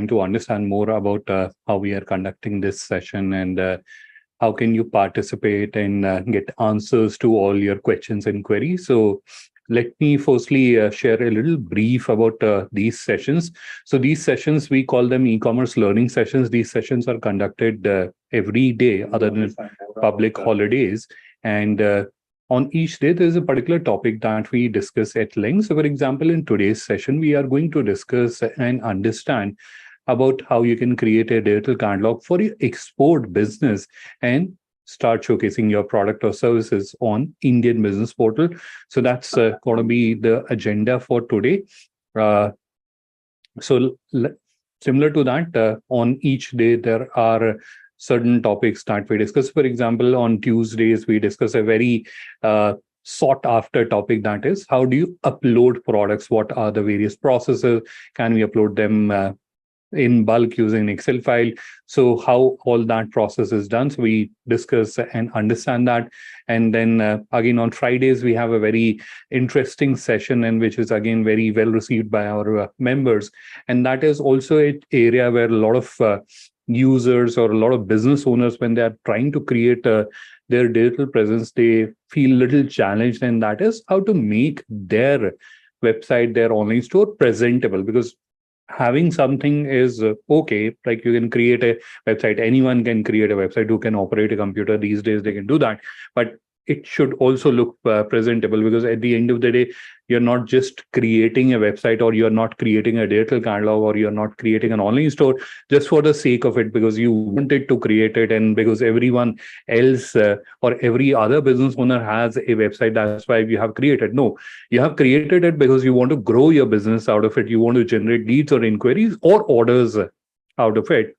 to understand more about how we are conducting this session and how can you participate and get answers to all your questions and queries. So let me firstly share a little brief about these sessions. So these sessions, we call them e-commerce learning sessions. These sessions are conducted every day other than public holidays. And on each day, there's a particular topic that we discuss at length. So for example, in today's session, we are going to discuss and understand about how you can create a digital catalog for your export business and start showcasing your product or services on Indian business portal. So that's going to be the agenda for today. Similar to that, on each day, there are certain topics that we discuss. For example, on Tuesdays, we discuss a very sought after topic, that is, how do you upload products? What are the various processes? Can we upload them in bulk using an Excel file? So how all that process is done. So we discuss and understand that. And then again, on Fridays, we have a very interesting session, and which is again very well received by our members. And that is also an area where a lot of users or a lot of business owners, when they are trying to create their digital presence, they feel a little challenged. And that is how to make their website, their online store presentable. Because having something is okay, like you can create a website, anyone can create a website who can operate a computer these days, they can do that, but it should also look presentable, because at the end of the day, you're not just creating a website, or you're not creating a digital catalog, or you're not creating an online store just for the sake of it, because you wanted to create it and because everyone else or every other business owner has a website, that's why you have created. No, you have created it because you want to grow your business out of it. You want to generate leads or inquiries or orders out of it.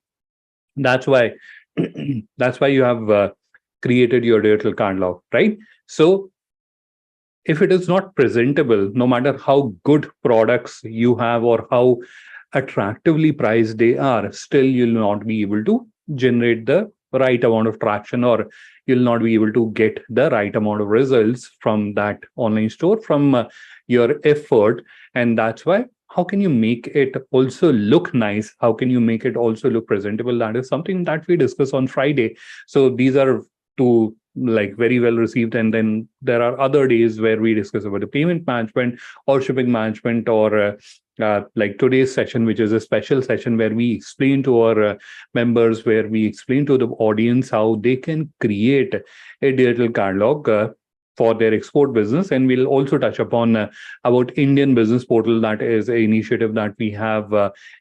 That's why you have created your digital catalog, right? So if it is not presentable, no matter how good products you have or how attractively priced they are, still you'll not be able to generate the right amount of traction, or you'll not be able to get the right amount of results from that online store, from your effort. And that's why, how can you make it also look nice? How can you make it also look presentable? That is something that we discuss on Friday. So these are two like very well received. And then there are other days where we discuss about the payment management or shipping management, or like today's session, which is a special session where we explain to our members, where we explain to the audience how they can create a digital catalog for their export business. And we'll also touch upon about Indian Business Portal. That is an initiative that we have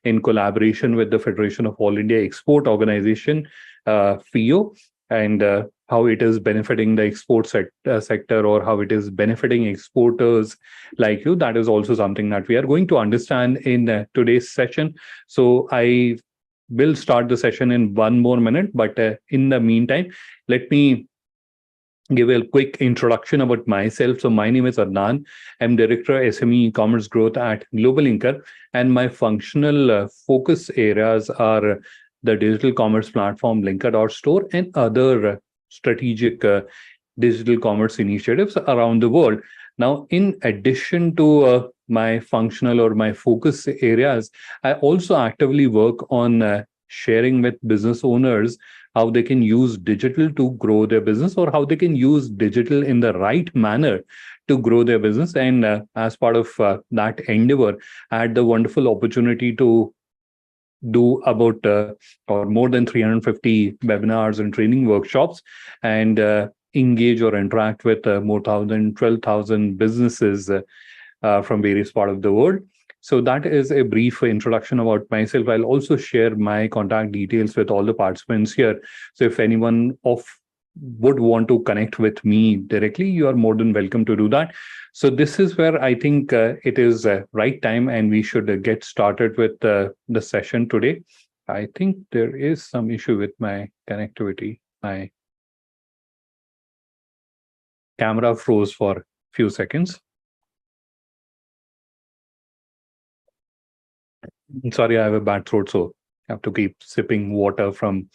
in collaboration with the Federation of All India Export Organization, FIO, and how it is benefiting the export sector, or how it is benefiting exporters like you. That is also something that we are going to understand in today's session. So I will start the session in 1 more minute, but in the meantime, let me give a quick introduction about myself. So my name is Adnan. I'm Director SME E-commerce Growth at Global Inker, and my functional focus areas are the digital commerce platform Linker.store and other strategic digital commerce initiatives around the world. Now, in addition to my functional or my focus areas, I also actively work on sharing with business owners how they can use digital to grow their business, or how they can use digital in the right manner to grow their business. And as part of that endeavor, I had the wonderful opportunity to do about or more than 350 webinars and training workshops, and engage or interact with more than 12,000 businesses from various parts of the world. So that is a brief introduction about myself. I'll also share my contact details with all the participants here. So if anyone would want to connect with me directly, you are more than welcome to do that. So this is where I think it is right time, and we should get started with the session today. I think there is some issue with my connectivity. My camera froze for a few seconds. Sorry, I have a bad throat, so I have to keep sipping water from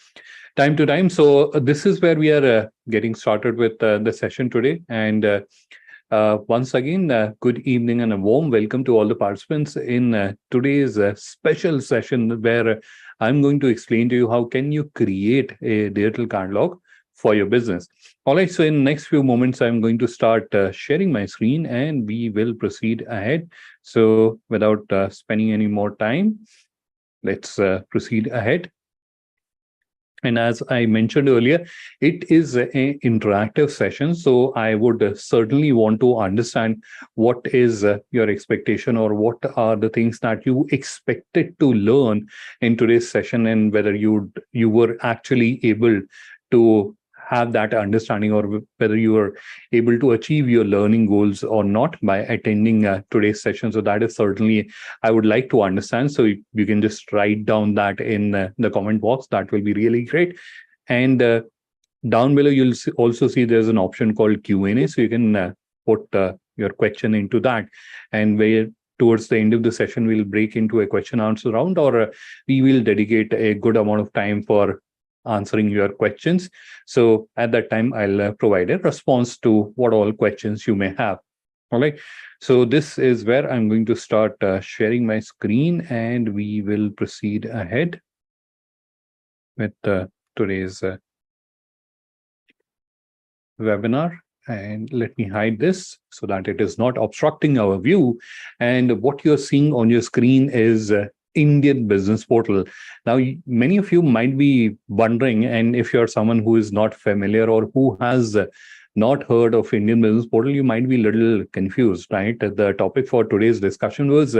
time to time. So this is where we are getting started with the session today. And Once again, good evening and a warm welcome to all the participants in today's special session where I'm going to explain to you how can you create a digital catalog for your business. All right, so in next few moments, I'm going to start sharing my screen and we will proceed ahead. So without spending any more time, let's proceed ahead. And as I mentioned earlier, it is an interactive session. So I would certainly want to understand what is your expectation or what are the things that you expected to learn in today's session and whether you were actually able to have that understanding or whether you were able to achieve your learning goals or not by attending today's session. So that is certainly I would like to understand. So you can just write down that in the comment box. That will be really great. And down below, you'll also see there's an option called Q&A. So you can put your question into that. And where towards the end of the session, we'll break into a question answer round, or we will dedicate a good amount of time for answering your questions. So at that time, I'll provide a response to what all questions you may have. All right. So this is where I'm going to start sharing my screen and we will proceed ahead with today's webinar. And let me hide this so that it is not obstructing our view. And what you're seeing on your screen is Indian Business Portal. Now, many of you might be wondering, and if you're someone who is not familiar or who has not heard of Indian Business Portal, you might be a little confused, right? The topic for today's discussion was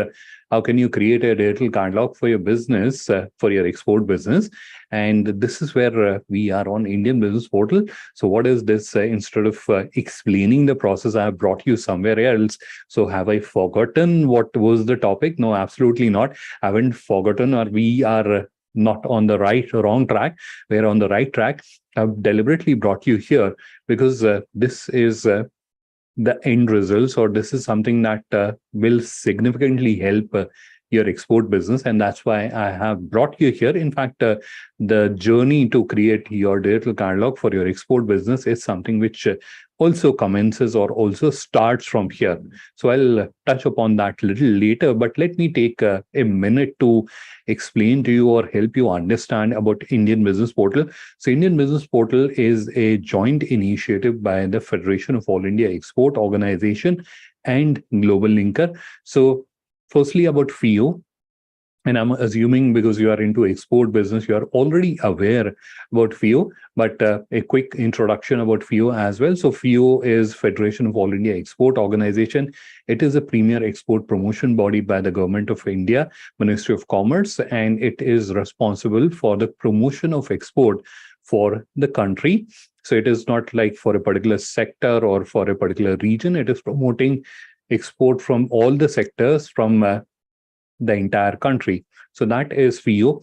how can you create a digital catalog for your business, for your export business? And this is where we are on Indian Business Portal. So what is this? Instead of explaining the process, I have brought you somewhere else. So have I forgotten what was the topic? No, absolutely not. I haven't forgotten, or we are not on the wrong track. We're on the right track. I've deliberately brought you here because this is the end results, or this is something that will significantly help your export business. And that's why I have brought you here. In fact, the journey to create your digital catalog for your export business is something which also commences or also starts from here. So I'll touch upon that a little later, but let me take a minute to explain to you or help you understand about Indian Business Portal. So Indian Business Portal is a joint initiative by the Federation of All India Export Organization and Global Linker. So firstly, about FIO, and I'm assuming because you are into export business, you are already aware about FIO, but a quick introduction about FIO as well. So FIO is Federation of All India Export Organization. It is a premier export promotion body by the Government of India, Ministry of Commerce, and it is responsible for the promotion of export for the country. So it is not like for a particular sector or for a particular region. It is promoting export from all the sectors from the entire country. So that is FIO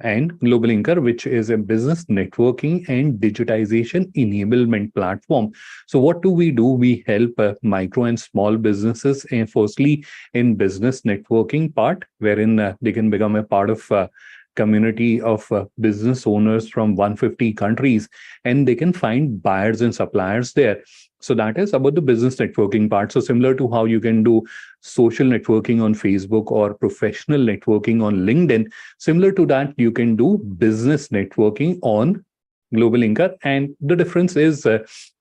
and Global Linker, which is a business networking and digitization enablement platform. So what do? We help micro and small businesses, and firstly in business networking part, wherein they can become a part of community of business owners from 150 countries, and they can find buyers and suppliers there. So that is about the business networking part. So similar to how you can do social networking on Facebook or professional networking on LinkedIn, similar to that, you can do business networking on Global Linker. And the difference is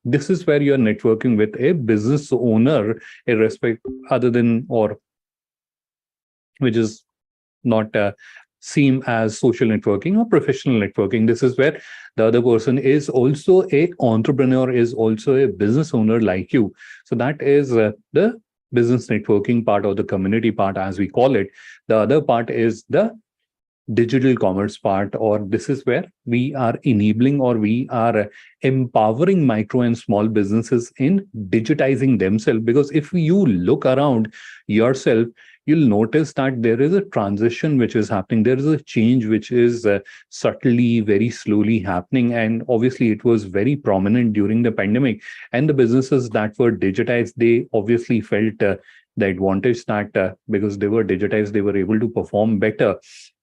this is where you're networking with a business owner, other than, or which is not seem as social networking or professional networking. This is where the other person is also a entrepreneur, is also a business owner like you. So that is the business networking part, or the community part as we call it. The other part is the digital commerce part, or this is where we are enabling or we are empowering micro and small businesses in digitizing themselves. Because if you look around yourself, you'll notice that there is a transition which is happening. There is a change which is subtly, very slowly happening. And obviously, it was very prominent during the pandemic. And the businesses that were digitized, they obviously felt the advantage that because they were digitized, they were able to perform better.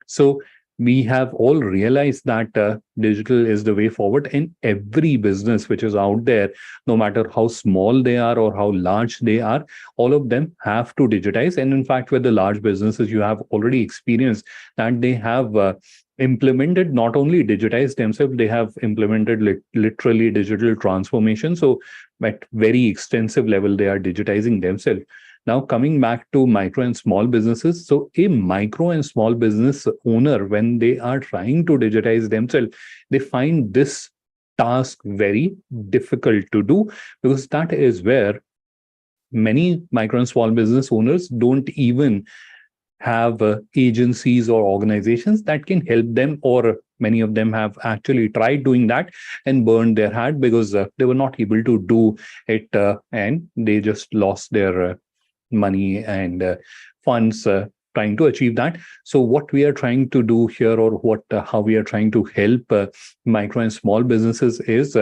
So we have all realized that digital is the way forward, and every business which is out there, no matter how small they are or how large they are, all of them have to digitize. And in fact, with the large businesses, you have already experienced that they have implemented, not only digitized themselves, they have implemented literally digital transformation. So at very extensive level, they are digitizing themselves. Now, coming back to micro and small businesses. So, a micro and small business owner, when they are trying to digitize themselves, they find this task very difficult to do, because that is where many micro and small business owners don't even have agencies or organizations that can help them, or many of them have actually tried doing that and burned their hat because they were not able to do it, and they just lost their money and funds trying to achieve that. So what we are trying to do here, or what how we are trying to help micro and small businesses, is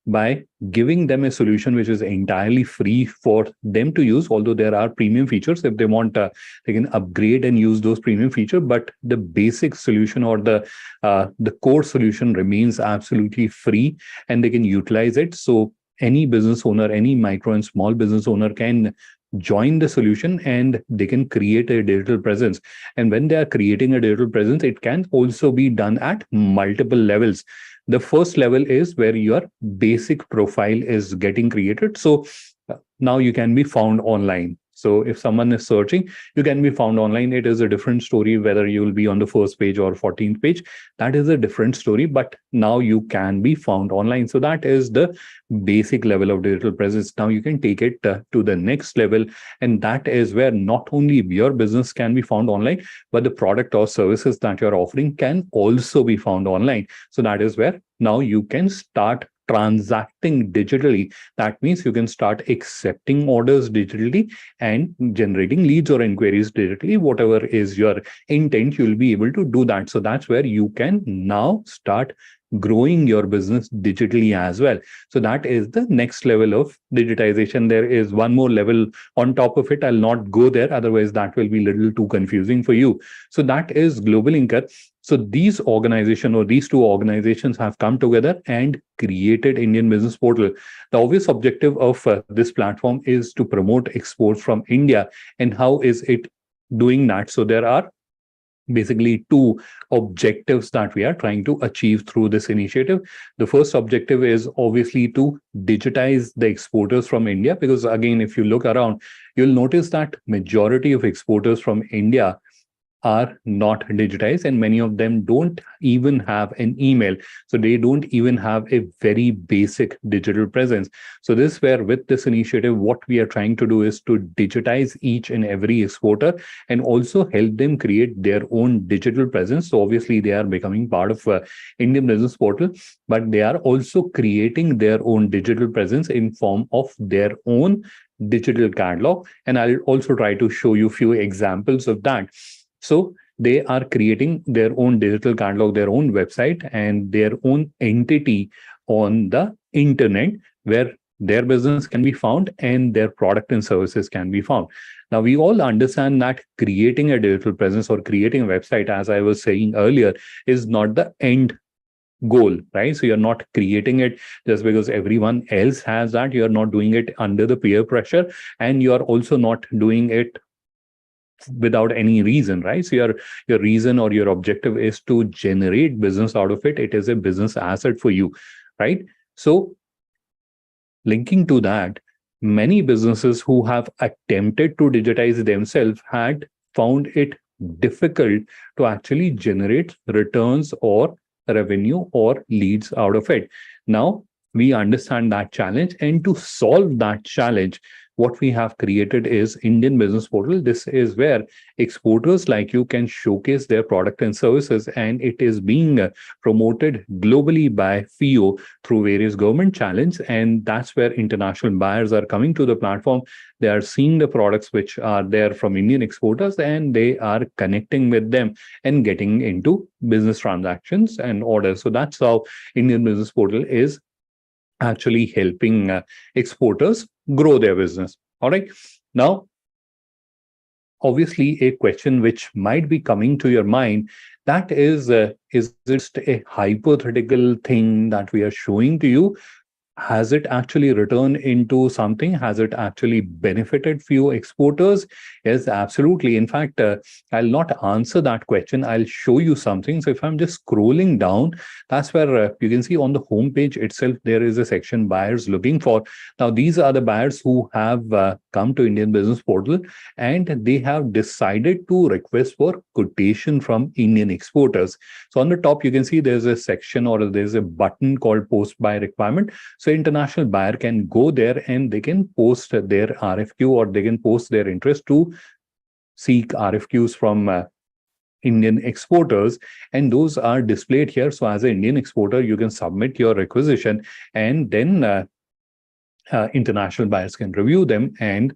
by giving them a solution which is entirely free for them to use. Although there are premium features, if they want, they can upgrade and use those premium features, but the basic solution, or the core solution, remains absolutely free, and they can utilize it. So any business owner, any micro and small business owner, can join the solution and they can create a digital presence. And when they are creating a digital presence, it can also be done at multiple levels. The first level is where your basic profile is getting created. So now you can be found online. So if someone is searching, you can be found online. It is a different story whether you will be on the first page or 14th page. That is a different story, but now you can be found online. So that is the basic level of digital presence. Now you can take it to the next level, and that is where not only your business can be found online, but the product or services that you're offering can also be found online. So that is where now you can start transacting digitally. That means you can start accepting orders digitally and generating leads or inquiries digitally. Whatever is your intent, you'll be able to do that. So that's where you can now start growing your business digitally as well. So that is the next level of digitization. There is one more level on top of it. I'll not go there, otherwise that will be a little too confusing for you. So that is Global Inker. So these organization, or these two organizations, have come together and created Indian Business Portal. The obvious objective of this platform is to promote exports from India. And how is it doing that? So there are basically two objectives that we are trying to achieve through this initiative. The first objective is obviously to digitize the exporters from India, because again, if you look around, you'll notice that majority of exporters from India are not digitized, and many of them don't even have an email. So they don't even have a very basic digital presence. So this, where with this initiative, what we are trying to do is to digitize each and every exporter and also help them create their own digital presence. So obviously they are becoming part of Indian Business Portal, but they are also creating their own digital presence in form of their own digital catalog. And I'll also try to show you a few examples of that. So they are creating their own digital catalog, their own website, and their own entity on the internet, where their business can be found and their product and services can be found. Now, we all understand that creating a digital presence or creating a website, as I was saying earlier, is not the end goal, right? So you're not creating it just because everyone else has that. You're not doing it under the peer pressure, and you're also not doing it without any reason, right? So your reason or your objective is to generate business out of it. It is a business asset for you, right? So linking to that, many businesses who have attempted to digitize themselves had found it difficult to actually generate returns or revenue or leads out of it. Now we understand that challenge, and to solve that challenge, what we have created is Indian Business Portal. This is where exporters like you can showcase their product and services, and it is being promoted globally by FIO through various government channels. And that's where international buyers are coming to the platform. They are seeing the products which are there from Indian exporters, and they are connecting with them and getting into business transactions and orders. So that's how Indian Business Portal is actually helping exporters grow their business. All right. Now, obviously a question which might be coming to your mind, that is it just a hypothetical thing that we are showing to you? Has it actually returned into something? Has it actually benefited few exporters? Yes, absolutely. In fact, I'll not answer that question. I'll show you something. So if I'm just scrolling down, that's where you can see on the homepage itself, there is a section buyers looking for. Now, these are the buyers who have come to Indian Business Portal, and they have decided to request for quotation from Indian exporters. So on the top, you can see there's a section or there's a button called post buy requirement. So international buyer can go there and they can post their RFQ, or they can post their interest to seek RFQs from Indian exporters, and those are displayed here. So as an Indian exporter, you can submit your requisition, and then international buyers can review them and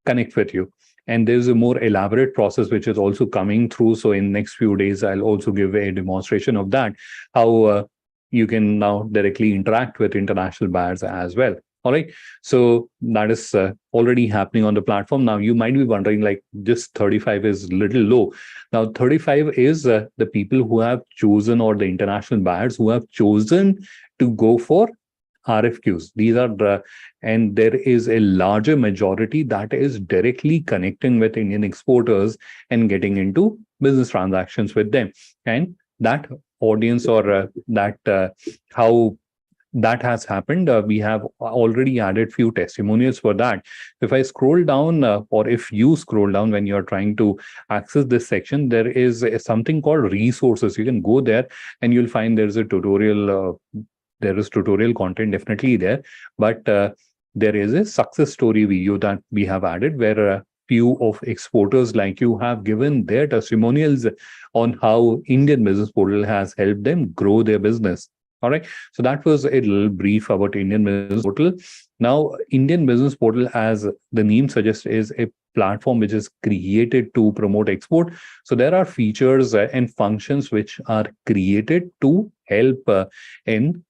connect with you. And there's a more elaborate process which is also coming through. So in next few days, I'll also give a demonstration of that, how you can now directly interact with international buyers as well. All right. So that is already happening on the platform. Now you might be wondering, like, just 35 is little low. Now 35 is the people who have chosen, or the international buyers who have chosen to go for RFQs. These are and there is a larger majority that is directly connecting with Indian exporters and getting into business transactions with them. And that audience, or that how that has happened, we have already added few testimonials for that. If I scroll down, or if you scroll down when you're trying to access this section, there is something called resources. You can go there and you'll find there's a tutorial. There is tutorial content definitely there, but there is a success story video that we have added, where few of exporters like you have given their testimonials on how Indian Business Portal has helped them grow their business. All right. So that was a little brief about Indian Business Portal. Now, Indian Business Portal, as the name suggests, is a platform which is created to promote export. So there are features and functions which are created to help in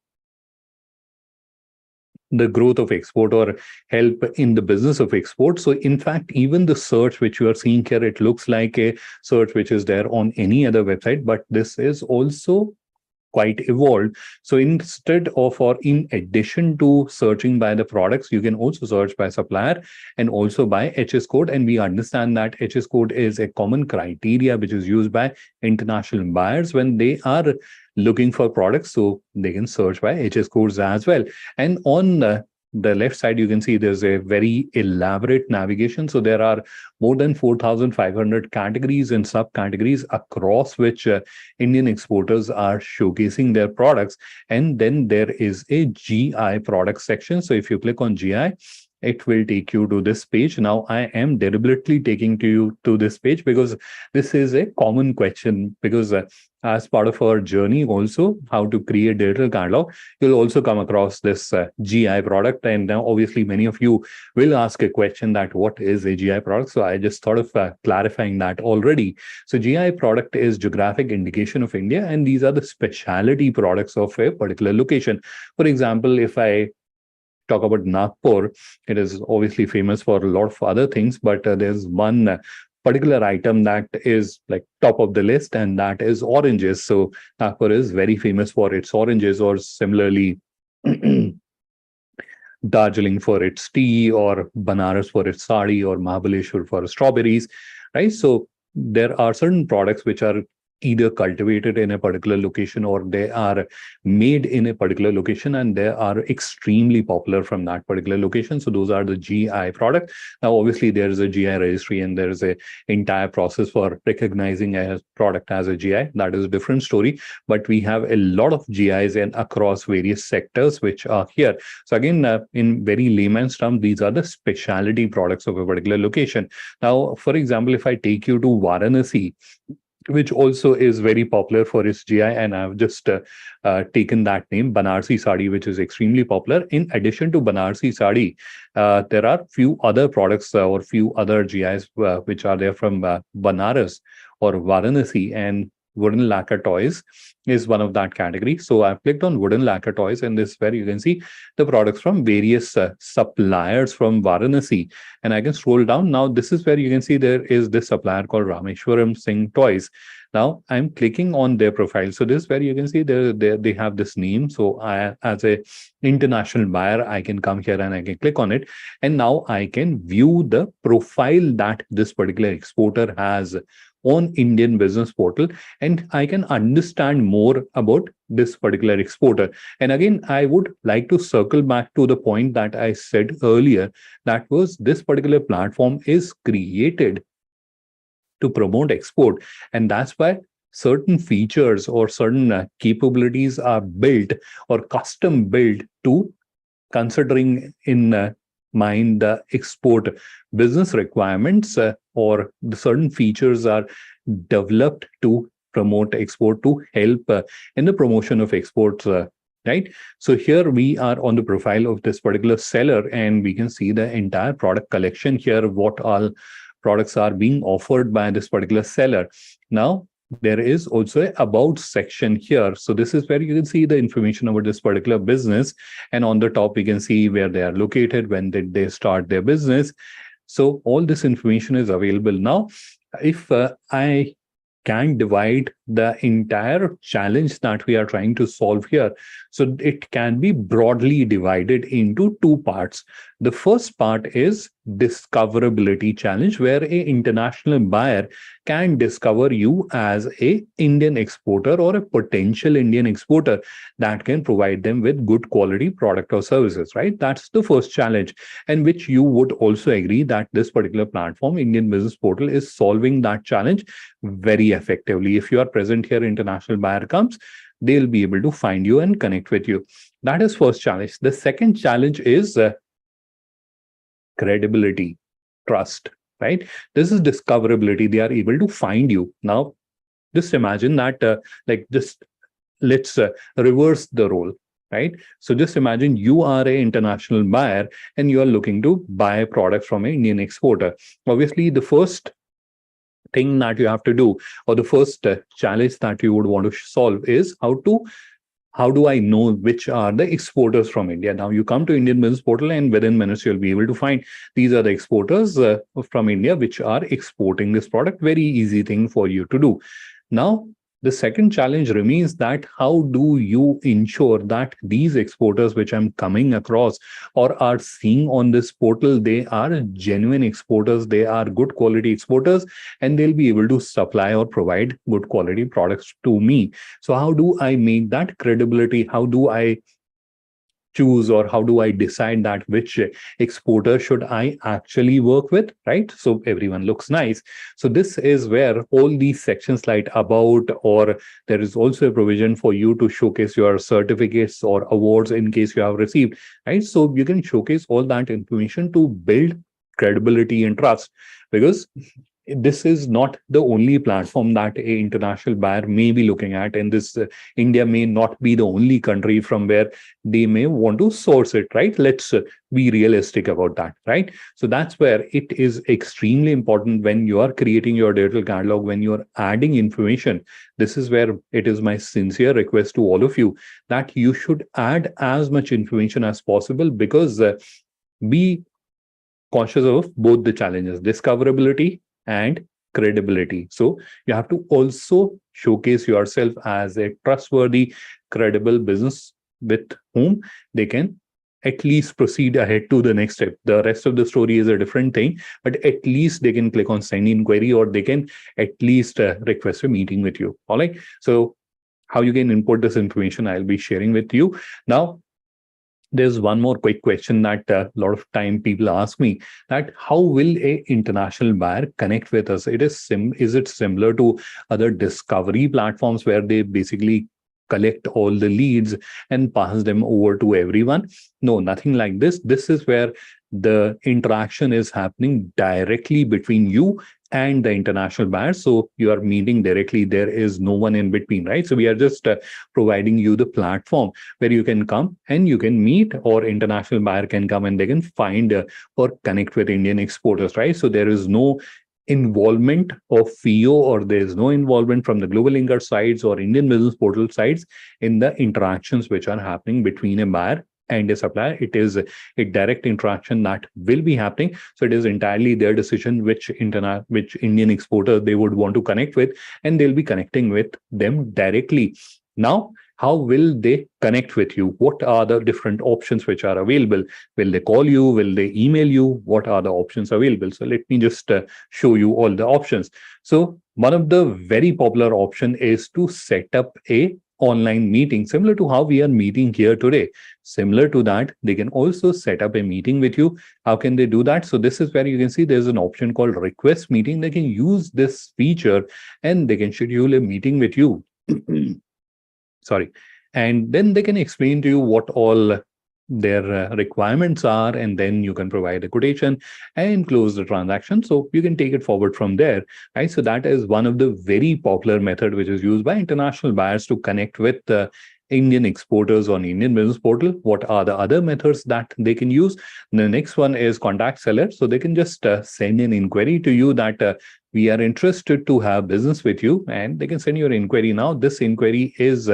the growth of export, or help in the business of export. So in fact, even the search which you are seeing here, it looks like a search which is there on any other website, but this is also quite evolved. So instead of, or in addition to searching by the products, you can also search by supplier and also by HS code. And we understand that HS code is a common criteria which is used by international buyers when they are looking for products. So they can search by HS codes as well. And on the left side, you can see there's a very elaborate navigation. So there are more than 4,500 categories and subcategories across which Indian exporters are showcasing their products. And then there is a GI product section. So if you click on GI, it will take you to this page. Now, I am deliberately taking you to this page because this is a common question, because as part of our journey also, how to create digital catalog, you'll also come across this GI product. And now obviously many of you will ask a question that what is a GI product? So I just thought of clarifying that already. So GI product is geographic indication of India, and these are the specialty products of a particular location. For example, if I talk about Nagpur, it is obviously famous for a lot of other things, but there's one particular item that is like top of the list, and that is oranges. So Nagpur is very famous for its oranges, or similarly Darjeeling for its tea, or Banaras for its sari, or Mahabaleshwar for strawberries, right? So there are certain products which are either cultivated in a particular location, or they are made in a particular location, and they are extremely popular from that particular location. So those are the GI products. Now, obviously, there is a GI registry, and there is a entire process for recognizing a product as a GI. That is a different story. But we have a lot of GIs and across various sectors which are here. So again, in very layman's terms, these are the specialty products of a particular location. Now, for example, if I take you to Varanasi, which also is very popular for its GI, and I've just taken that name, Banarsi Sari, which is extremely popular. In addition to Banarsi Sari, there are few other products or few other GIs which are there from Banaras or Varanasi, and wooden lacquer toys is one of that category. So I've clicked on wooden lacquer toys, and this is where you can see the products from various suppliers from Varanasi. And I can scroll down. Now, this is where you can see there is this supplier called Rameshwaram Singh Toys. Now I'm clicking on their profile. So this is where you can see they have this name. So I, as a international buyer, I can come here and I can click on it. And now I can view the profile that this particular exporter has on Indian Business Portal, and I can understand more about this particular exporter. And again, I would like to circle back to the point that I said earlier, that was this particular platform is created to promote export, and that's why certain features or certain capabilities are built or custom built to considering in mind the export business requirements, or the certain features are developed to promote export, to help in the promotion of exports, right? So here we are on the profile of this particular seller, and we can see the entire product collection here, what all products are being offered by this particular seller. Now, there is also a about section here. So this is where you can see the information about this particular business. And on the top, you can see where they are located, when did they start their business. So all this information is available. Now, if I can divide the entire challenge that we are trying to solve here, so it can be broadly divided into two parts. The first part is discoverability challenge, where a international buyer can discover you as a Indian exporter or a potential Indian exporter that can provide them with good quality product or services, right? That's the first challenge, and which you would also agree that this particular platform, Indian Business Portal, is solving that challenge very effectively. If you are present here, international buyer comes, they'll be able to find you and connect with you. That is first challenge. The second challenge is credibility, trust, right? This is discoverability. They are able to find you. Now, just imagine that, just let's reverse the role, right? So just imagine you are an international buyer and you are looking to buy products from an Indian exporter. Obviously, the first thing that you have to do, or the first challenge that you would want to solve, is how do I know which are the exporters from India? Now you come to Indian Business Portal, and within minutes you'll be able to find these are the exporters from India which are exporting this product. Very easy thing for you to do. Now, the second challenge remains that how do you ensure that these exporters which I'm coming across or are seeing on this portal, they are genuine exporters, they are good quality exporters, and they'll be able to supply or provide good quality products to me. So how do I make that credibility? How do I choose, or how do I decide that which exporter should I actually work with, right? So everyone looks nice. So this is where all these sections like about, or there is also a provision for you to showcase your certificates or awards in case you have received, right? So you can showcase all that information to build credibility and trust, because this is not the only platform that a international buyer may be looking at, and this India may not be the only country from where they may want to source it, right? Let's be realistic about that, right? So that's where it is extremely important when you are creating your digital catalog, when you are adding information. This is where it is my sincere request to all of you that you should add as much information as possible, because be conscious of both the challenges, discoverability and credibility. So you have to also showcase yourself as a trustworthy, credible business with whom they can at least proceed ahead to the next step. The rest of the story is a different thing, but at least they can click on send inquiry, or they can at least request a meeting with you. All right. So how you can input this information, I'll be sharing with you. Now, there's one more quick question that a lot of time people ask me, that how will a international buyer connect with us? Is it similar to other discovery platforms where they basically collect all the leads and pass them over to everyone? No, nothing like this. This is where the interaction is happening directly between you and the international buyer. So you are meeting directly. There is no one in between, right? So we are just providing you the platform where you can come and you can meet, or international buyer can come and they can find or connect with Indian exporters, right? So there is no involvement of FIO, or there is no involvement from the global linker sites or Indian business portal sites in the interactions which are happening between a buyer and a supplier. It is a direct interaction that will be happening. So it is entirely their decision which Indian exporter they would want to connect with, and they'll be connecting with them directly. Now, how will they connect with you? What are the different options which are available? Will they call you? Will they email you? What are the options available? So let me just show you all the options. So one of the very popular option is to set up a online meeting, similar to how we are meeting here today. Similar to that, they can also set up a meeting with you. How can they do that? So this is where you can see there's an option called request meeting. They can use this feature and they can schedule a meeting with you. Sorry. And then they can explain to you what all their requirements are, and then you can provide a quotation and close the transaction. So you can take it forward from there, right? So that is one of the very popular method which is used by international buyers to connect with Indian exporters on Indian business portal. What are the other methods that they can use? The next one is contact seller. So they can just send an inquiry to you that we are interested to have business with you, and they can send your inquiry. Now this inquiry is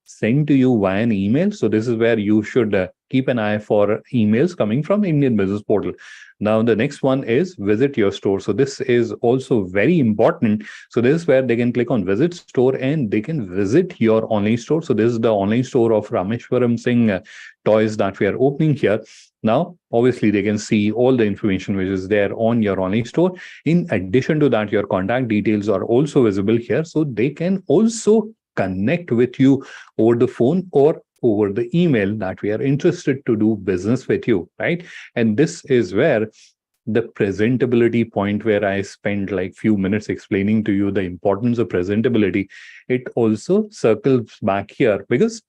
sent to you via an email. So this is where you should keep an eye for emails coming from Indian business portal. Now the next one is visit your store. So this is also very important. So this is where they can click on visit store and they can visit your online store. So this is the online store of Rameshwaram Singh toys that we are opening here. Now, obviously, they can see all the information which is there on your online store. In addition to that, your contact details are also visible here. So they can also connect with you over the phone or over the email that we are interested to do business with you, right? And this is where the presentability point, where I spent like few minutes explaining to you the importance of presentability, it also circles back here. Because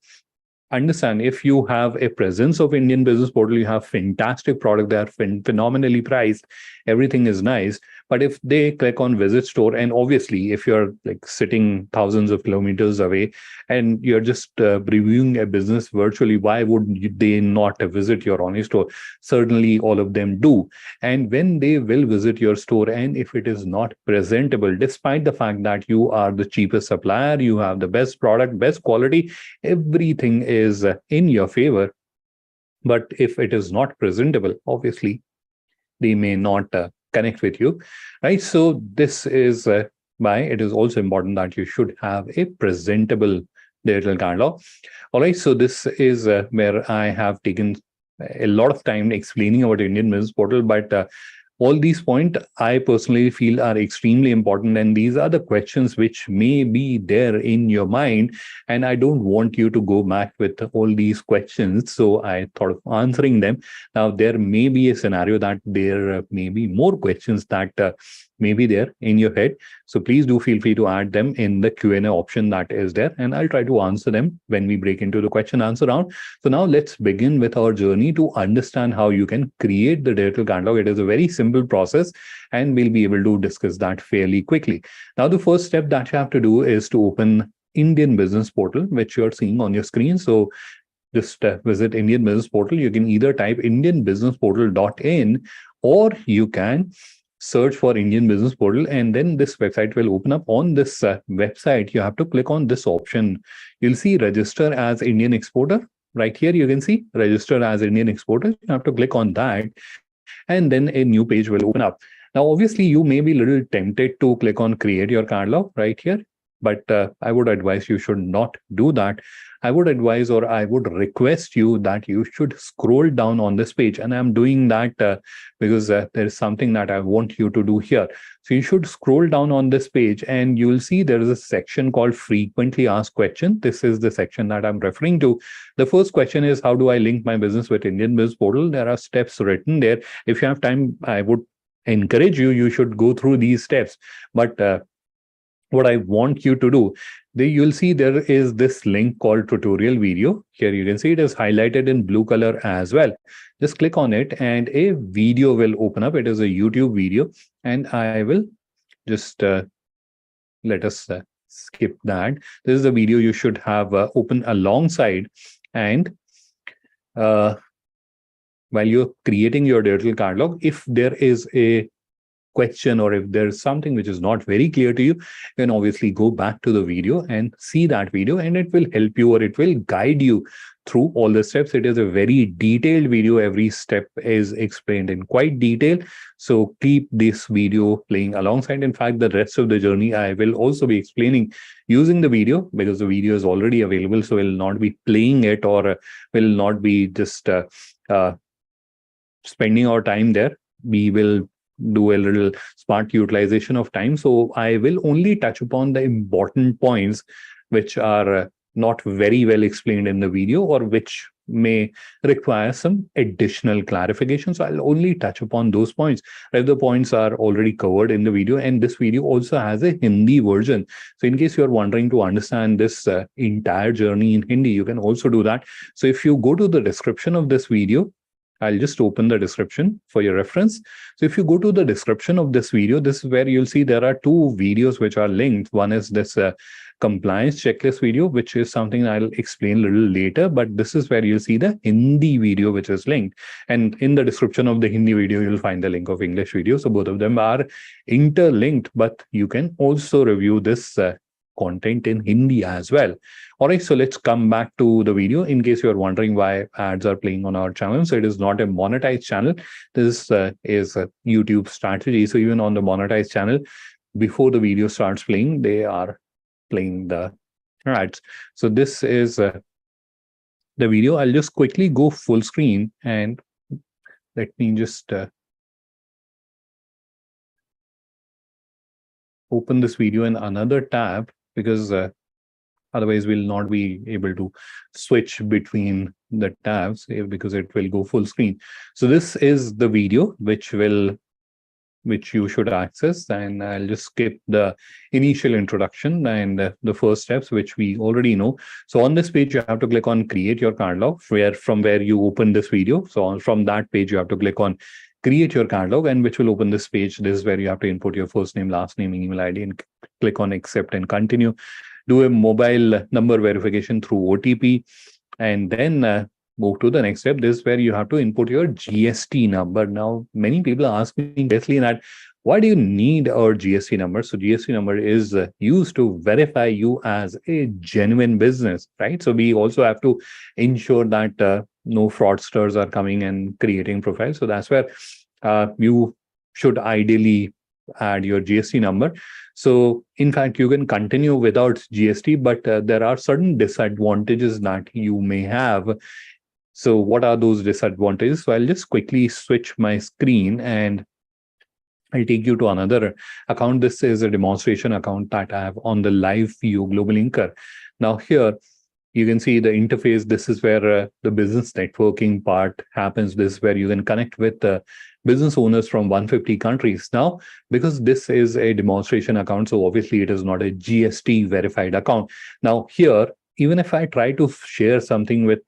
understand, if you have a presence of Indian business portal, you have fantastic product, they are phenomenally priced, everything is nice. But if they click on visit store, and obviously if you're like sitting thousands of kilometers away and you're just reviewing a business virtually, why would they not visit your online store? Certainly all of them do. And when they will visit your store, and if it is not presentable, despite the fact that you are the cheapest supplier, you have the best product, best quality, everything is in your favor, but if it is not presentable, obviously they may not connect with you, right? So this is why it is also important that you should have a presentable digital catalog. All right, so this is where I have taken a lot of time explaining about Indian business portal, but all these points I personally feel are extremely important, and these are the questions which may be there in your mind, and I don't want you to go back with all these questions. So I thought of answering them. Now there may be a scenario that there may be more questions that may be there in your head. So please do feel free to add them in the Q&A option that is there, and I'll try to answer them when we break into the question answer round. So now let's begin with our journey to understand how you can create the digital catalog. It is a very simple process, and we'll be able to discuss that fairly quickly. Now, the first step that you have to do is to open Indian business portal, which you're seeing on your screen. So just visit Indian business portal. You can either type indianbusinessportal.in, or you can search for Indian business portal, and then this website will open up. On this website, you have to click on this option. You'll see register as Indian exporter. Right here, you can see register as Indian exporter. You have to click on that, and then a new page will open up. Now, obviously, you may be a little tempted to click on create your catalog right here, but I would advise you should not do that. I would advise, or I would request you that you should scroll down on this page. And I'm doing that because there is something that I want you to do here. So you should scroll down on this page and you will see there is a section called frequently asked questions. This is the section that I'm referring to. The first question is, how do I link my business with Indian Business Portal? There are steps written there. If you have time, I would encourage you, you should go through these steps. But what I want you to do, you'll see there is this link called tutorial video. Here you can see it is highlighted in blue color as well. Just click on it and a video will open up. It is a YouTube video, and I will just let us skip that. This is the video you should have open alongside. And while you're creating your digital catalog, if there is a question or if there's something which is not very clear to you, you can obviously go back to the video and see that video, and it will help you or it will guide you through all the steps. It is a very detailed video. Every step is explained in quite detail. So keep this video playing alongside. In fact, the rest of the journey, I will also be explaining using the video, because the video is already available. So we'll not be playing it, or will not be just spending our time there. We will do a little smart utilization of time. So I will only touch upon the important points which are not very well explained in the video, or which may require some additional clarification. So I'll only touch upon those points. The other points are already covered in the video, and this video also has a Hindi version. So in case you're wondering to understand this entire journey in Hindi, you can also do that. So if you go to the description of this video, I'll just open the description for your reference. So if you go to the description of this video, this is where you'll see there are two videos which are linked. One is this compliance checklist video, which is something I'll explain a little later, but this is where you'll see the Hindi video, which is linked. And in the description of the Hindi video, you'll find the link of English video. So both of them are interlinked, but you can also review this content in Hindi as well. All right, so let's come back to the video. In case you're wondering why ads are playing on our channel, so it is not a monetized channel. This is a YouTube strategy. So even on the monetized channel, before the video starts playing, they are playing the ads. So this is the video. I'll just quickly go full screen, and let me just open this video in another tab, because otherwise we'll not be able to switch between the tabs, because it will go full screen. So this is the video which you should access, and I'll just skip the initial introduction and the first steps, which we already know. So on this page, you have to click on create your catalog, from where you open this video. So from that page, you have to click on create your catalog, and which will open this page. This is where you have to input your first name, last name, email ID, and click on accept and continue. Do a mobile number verification through OTP, and then move to the next step. This is where you have to input your GST number. Now, many people ask me directly that, why do you need our GST number? So GST number is used to verify you as a genuine business, right? So we also have to ensure that no fraudsters are coming and creating profiles. So that's where you should ideally add your GST number. So in fact, you can continue without GST, but there are certain disadvantages that you may have. So what are those disadvantages? So I'll just quickly switch my screen and I'll take you to another account. This is a demonstration account that I have on the live view Global Inker. Now here, you can see the interface. This is where the business networking part happens. This is where you can connect with business owners from 150 countries. Now, because this is a demonstration account, so obviously it is not a GST verified account. Now here, even if I try to share something with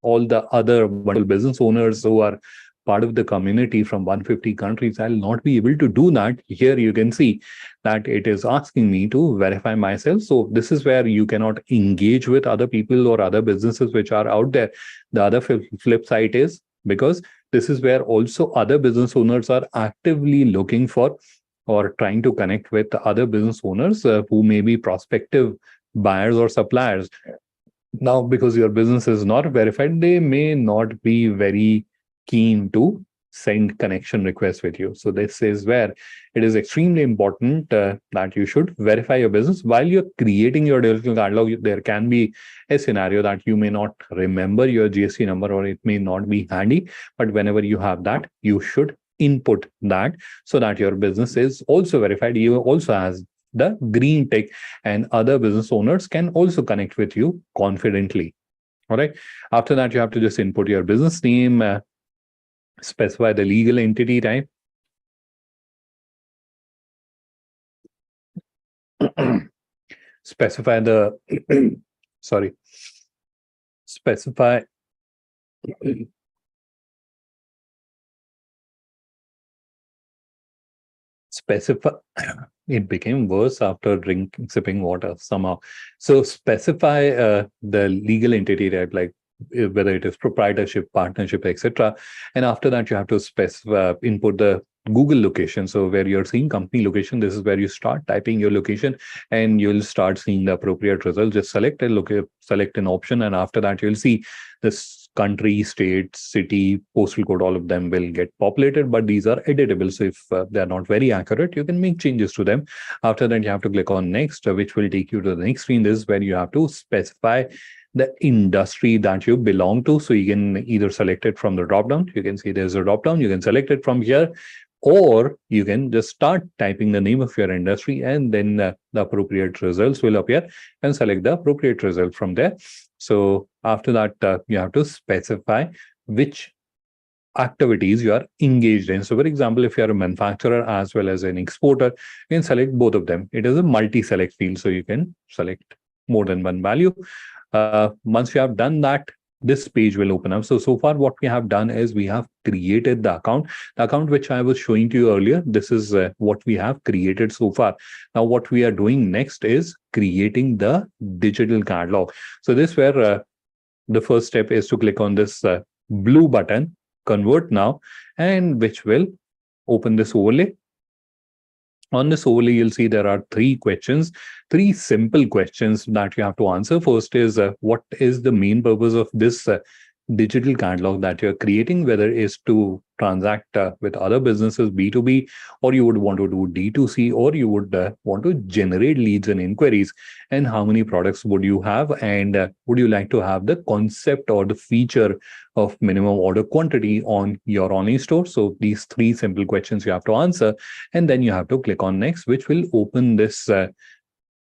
all the other wonderful business owners who are part of the community from 150 countries, I'll not be able to do that. Here you can see that it is asking me to verify myself. So this is where you cannot engage with other people or other businesses which are out there. The other flip side is, because this is where also other business owners are actively looking for or trying to connect with other business owners who may be prospective buyers or suppliers. Now, because your business is not verified, they may not be very keen to send connection requests with you. So this is where it is extremely important that you should verify your business. While you're creating your digital catalog, there can be a scenario that you may not remember your GST number, or it may not be handy. But whenever you have that, you should input that so that your business is also verified. You also has the green tick, and other business owners can also connect with you confidently. All right. After that, you have to just input your business name, specify the legal entity type. Specify the, sorry, specify it became worse after sipping water somehow. So specify the legal entity type, like whether it is proprietorship, partnership, etc. And after that, you have to specify, input the Google location. So where you're seeing company location, this is where you start typing your location and you'll start seeing the appropriate result. Just select an option, and after that you'll see this country, state, city, postal code, all of them will get populated, but these are editable. So if they're not very accurate, you can make changes to them. After that, you have to click on next, which will take you to the next screen. This is where you have to specify the industry that you belong to. So you can either select it from the drop down. You can see there's a drop down. You can select it from here, or you can just start typing the name of your industry, and then the appropriate results will appear, and select the appropriate result from there. So after that, you have to specify which activities you are engaged in. So for example, if you are a manufacturer as well as an exporter, you can select both of them. It is a multi-select field, so you can select more than one value. Once you have done that, this page will open up. So far what we have done is we have created the account which I was showing to you earlier. This is what we have created so far. Now what we are doing next is creating the digital catalog. So this where the first step is to click on this blue button, convert now, and which will open this overlay. On this overlay, you'll see there are three simple questions that you have to answer. First is what is the main purpose of this digital catalog that you're creating, whether it's to transact with other businesses, B2B, or you would want to do D2C, or you would want to generate leads and inquiries, and how many products would you have, and would you like to have the concept or the feature of minimum order quantity on your online store. So these three simple questions you have to answer, and then you have to click on next, which will open this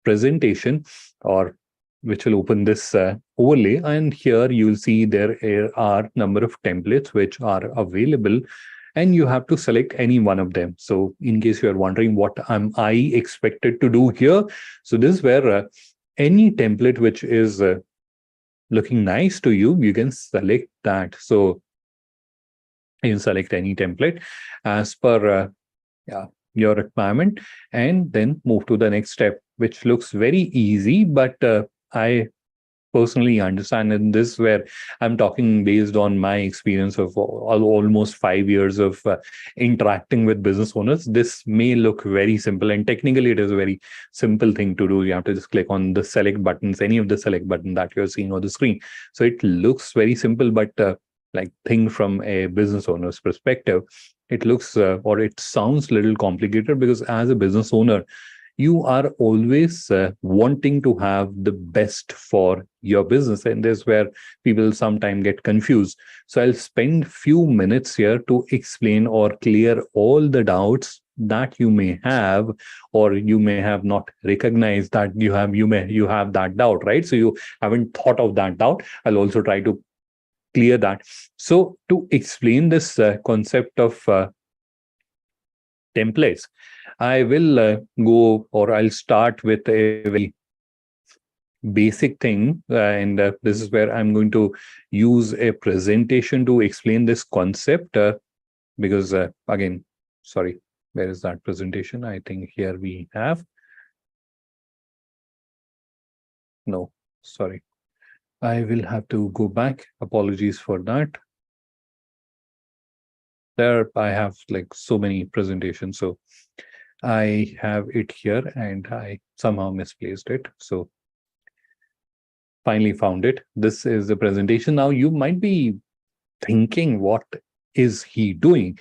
presentation, or which will open this overlay. And here you'll see there are number of templates which are available, and you have to select any one of them. So in case you are wondering what am I expected to do here, so this is where any template which is looking nice to you, you can select that. So you can select any template as per your requirement, and then move to the next step, which looks very easy, but I personally understand in this, where I'm talking based on my experience of almost 5 years of interacting with business owners. This may look very simple, and technically it is a very simple thing to do. You have to just click on the select buttons, any of the select button that you're seeing on the screen. So it looks very simple, but like think from a business owner's perspective, it looks or it sounds a little complicated, because as a business owner, you are always wanting to have the best for your business, and this is where people sometimes get confused. So I'll spend few minutes here to explain or clear all the doubts that you may have, or you may have not recognized that you have that doubt, right? So you haven't thought of that doubt. I'll also try to clear that. So to explain this concept of templates, I will I'll start with a very basic thing, and this is where I'm going to use a presentation to explain this concept, because again, sorry, where is that presentation? I think here we have. No, sorry. I will have to go back. Apologies for that. There, I have like so many presentations. So I have it here, and I somehow misplaced it. So finally found it. This is the presentation. Now you might be thinking, what is he doing?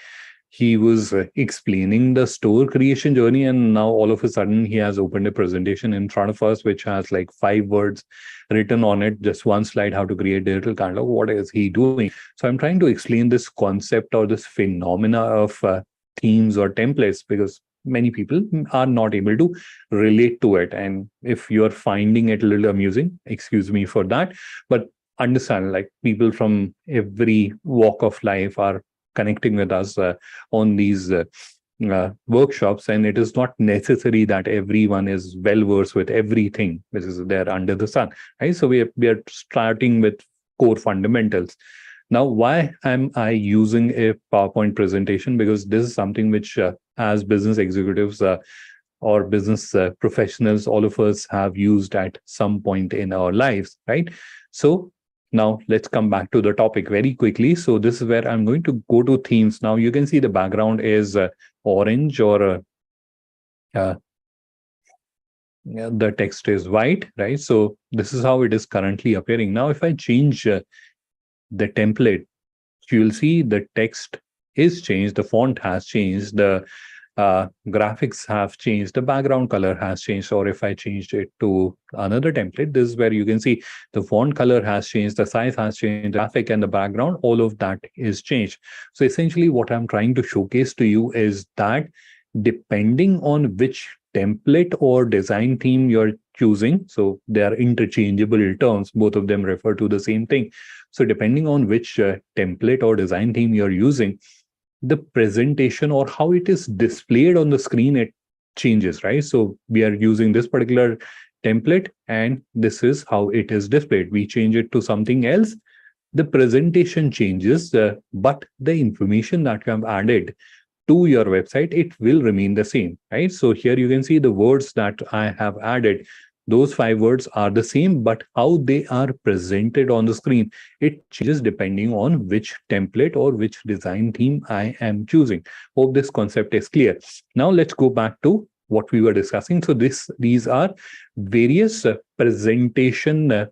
He was explaining the store creation journey, and now all of a sudden he has opened a presentation in front of us which has like 5 words written on it, just one slide, how to create digital catalog. What is he doing? So I'm trying to explain this concept or this phenomena of themes or templates, because many people are not able to relate to it. And if you're finding it a little amusing, excuse me for that, but understand, like, people from every walk of life are connecting with us on these workshops, and it is not necessary that everyone is well versed with everything which is there under the sun, right? So we are starting with core fundamentals. Now, why am I using a PowerPoint presentation? Because this is something which, as business executives or business professionals, all of us have used at some point in our lives, right? So Now let's come back to the topic very quickly. So this is where I'm going to go to themes. Now you can see the background is orange, or uh, the text is white, right? So this is how it is currently appearing. Now if I change the template, you'll see the text is changed, the font has changed, the graphics have changed, the background color has changed. Or if I changed it to another template, this is where you can see the font color has changed, the size has changed, the graphic and the background, all of that is changed. So essentially what I'm trying to showcase to you is that depending on which template or design theme you're choosing, so they are interchangeable terms, both of them refer to the same thing. So depending on which template or design theme you're using, the presentation or how it is displayed on the screen, it changes, right? So we are using this particular template and this is how it is displayed. We change it to something else, the presentation changes, but the information that you have added to your website, it will remain the same, right? So here you can see the words that I have added. Those 5 words are the same, but how they are presented on the screen, it changes depending on which template or which design theme I am choosing. Hope this concept is clear. Now let's go back to what we were discussing. So these are various presentation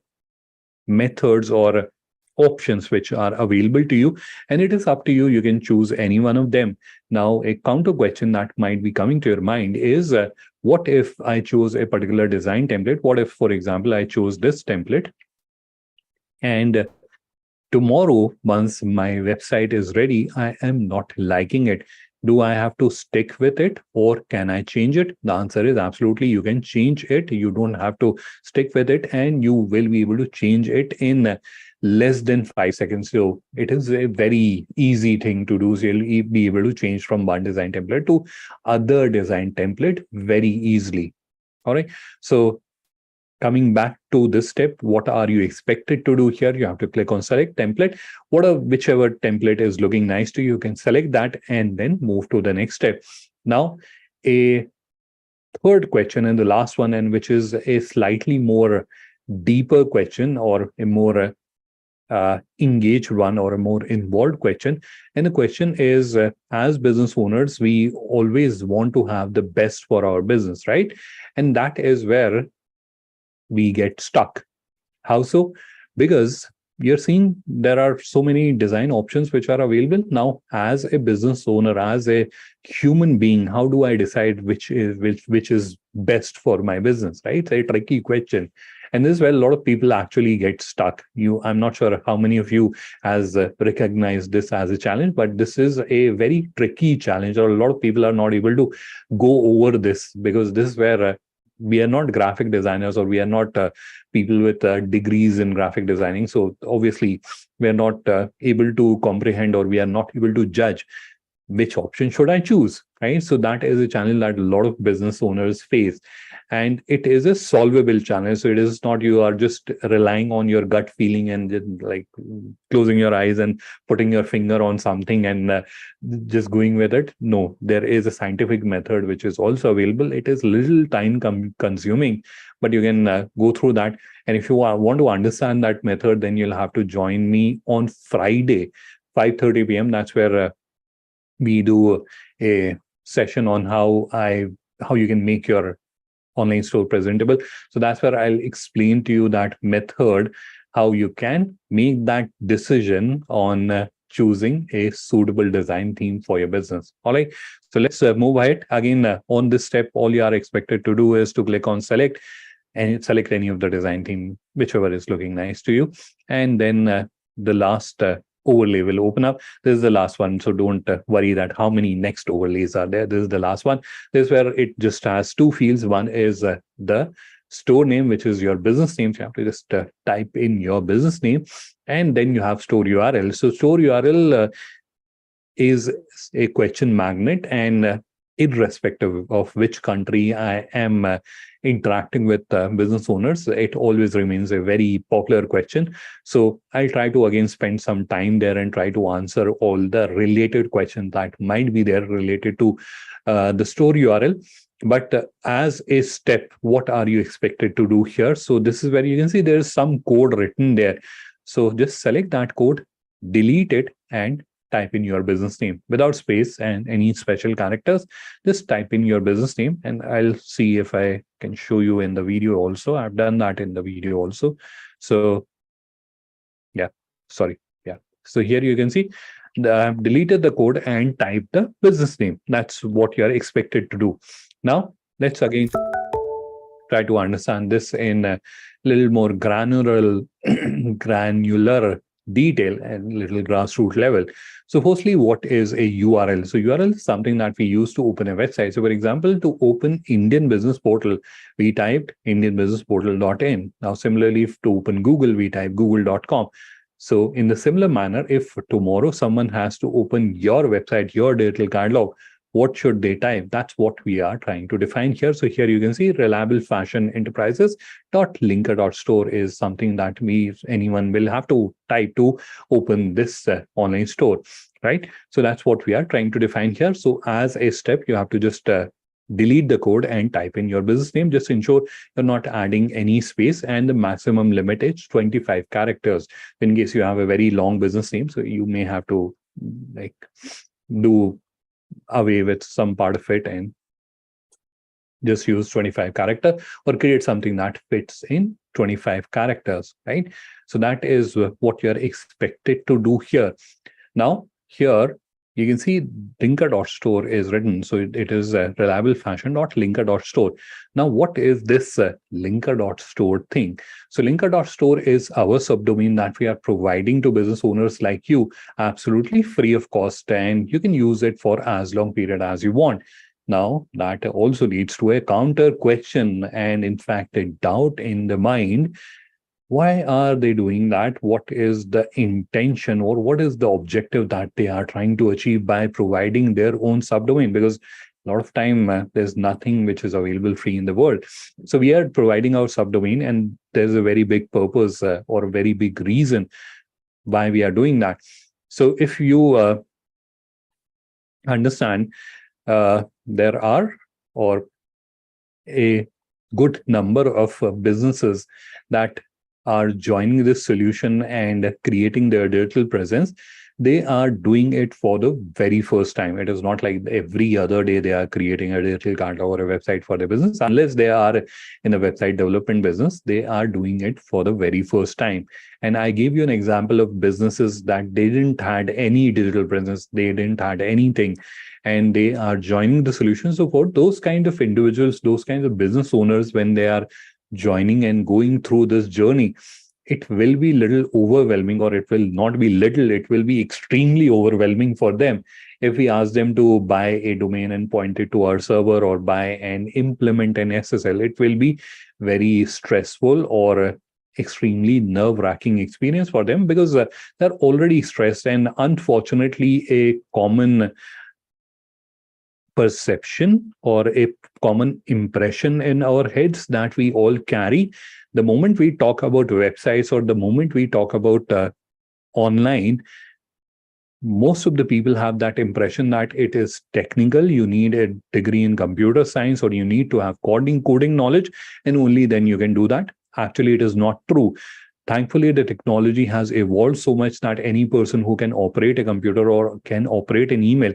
methods or options which are available to you, and it is up to you. You can choose any one of them. Now a counter question that might be coming to your mind is, what if I chose a particular design template? What if, for example, I chose this template, and tomorrow, once my website is ready, I am not liking it? Do I have to stick with it, or can I change it? The answer is absolutely, you can change it. You don't have to stick with it, and you will be able to change it in less than 5 seconds. So it is a very easy thing to do. So you'll be able to change from one design template to other design template very easily. All right. So coming back to this step, what are you expected to do here? You have to click on select template. Whichever template is looking nice to you, you can select that and then move to the next step. Now, a third question and the last one, and which is a slightly more deeper question, or a more engaged one, or a more involved question. And the question is, as business owners, we always want to have the best for our business, right? And that is where we get stuck. How so? Because you're seeing there are so many design options which are available. Now, as a business owner, as a human being, how do I decide which is best for my business, right? It's a tricky question. And this is where a lot of people actually get stuck. I'm not sure how many of you has recognized this as a challenge, but this is a very tricky challenge, or a lot of people are not able to go over this, because this is where we are not graphic designers, or we are not people with degrees in graphic designing. So obviously, we are not able to comprehend, or we are not able to judge which option should I choose, right? So that is a challenge that a lot of business owners face, and it is a solvable challenge. So it is not you are just relying on your gut feeling and just like closing your eyes and putting your finger on something and just going with it. No, there is a scientific method which is also available. It is little time consuming, but you can go through that. And if you want to understand that method, then you'll have to join me on Friday, 5:30 p.m. That's where we do a session on how you can make your online store presentable. So that's where I'll explain to you that method, how you can make that decision on choosing a suitable design theme for your business. All right. So let's move ahead. Again, on this step, all you are expected to do is to click on select and select any of the design theme, whichever is looking nice to you. And then the last overlay will open up. This is the last one. So don't worry that how many next overlays are there. This is the last one. This is where it just has two fields. One is the store name, which is your business name. So you have to just type in your business name, and then you have store URL. So store URL is a question magnet, and irrespective of which country I am interacting with business owners, it always remains a very popular question. So I'll try to again spend some time there and try to answer all the related questions that might be there related to the store URL. But as a step, what are you expected to do here? So this is where you can see there's some code written there. So just select that code, delete it, and type in your business name without space and any special characters. Just type in your business name, and I'll see if I can show you in the video also. I've done that in the video also. So yeah, sorry. Yeah. So here you can see I've deleted the code and typed the business name. That's what you're expected to do. Now, let's again try to understand this in a little more granular detail and little grassroots level. So firstly, what is a URL? So URL is something that we use to open a website. So for example, to open Indian Business Portal, we typed indianbusinessportal.in. Now similarly, if to open Google, we type google.com. So in the similar manner, if tomorrow someone has to open your website, your digital catalog, what should they type? That's what we are trying to define here. So here you can see reliable fashion enterprises .linker.store is something that anyone will have to type to open this online store, right? So that's what we are trying to define here. So as a step, you have to just delete the code and type in your business name. Just ensure you're not adding any space, and the maximum limit is 25 characters in case you have a very long business name. So you may have to like do away with some part of it and just use 25 character, or create something that fits in 25 characters, right? So that is what you're expected to do here. Now here you can see linker.store is written. So it is reliable fashion.linker.store. Now what is this linker.store thing? So linker.store is our subdomain that we are providing to business owners like you, absolutely free of cost, and you can use it for as long period as you want. Now that also leads to a counter question, and in fact a doubt in the mind. Why are they doing that? What is the intention, or what is the objective that they are trying to achieve by providing their own subdomain? Because a lot of time there's nothing which is available free in the world. So we are providing our subdomain, and there's a very big purpose or a very big reason why we are doing that. So if you understand, there are or a good number of businesses that are joining this solution and creating their digital presence. They are doing it for the very first time. It is not like every other day they are creating a digital catalog or a website for their business. Unless they are in a website development business, they are doing it for the very first time. And I gave you an example of businesses that they didn't had any digital presence, they didn't had anything, and they are joining the solution. So for those kind of individuals, those kinds of business owners, when they are joining and going through this journey, it will be little overwhelming, or it will not be little, it will be extremely overwhelming for them if we ask them to buy a domain and point it to our server, or buy and implement an SSL. It will be very stressful or extremely nerve-wracking experience for them, because they're already stressed. And unfortunately, a common perception or a common impression in our heads that we all carry, the moment we talk about websites, or the moment we talk about online, most of the people have that impression that it is technical. You need a degree in computer science, or you need to have coding knowledge, and only then you can do that. Actually, it is not true. Thankfully, the technology has evolved so much that any person who can operate a computer or can operate an email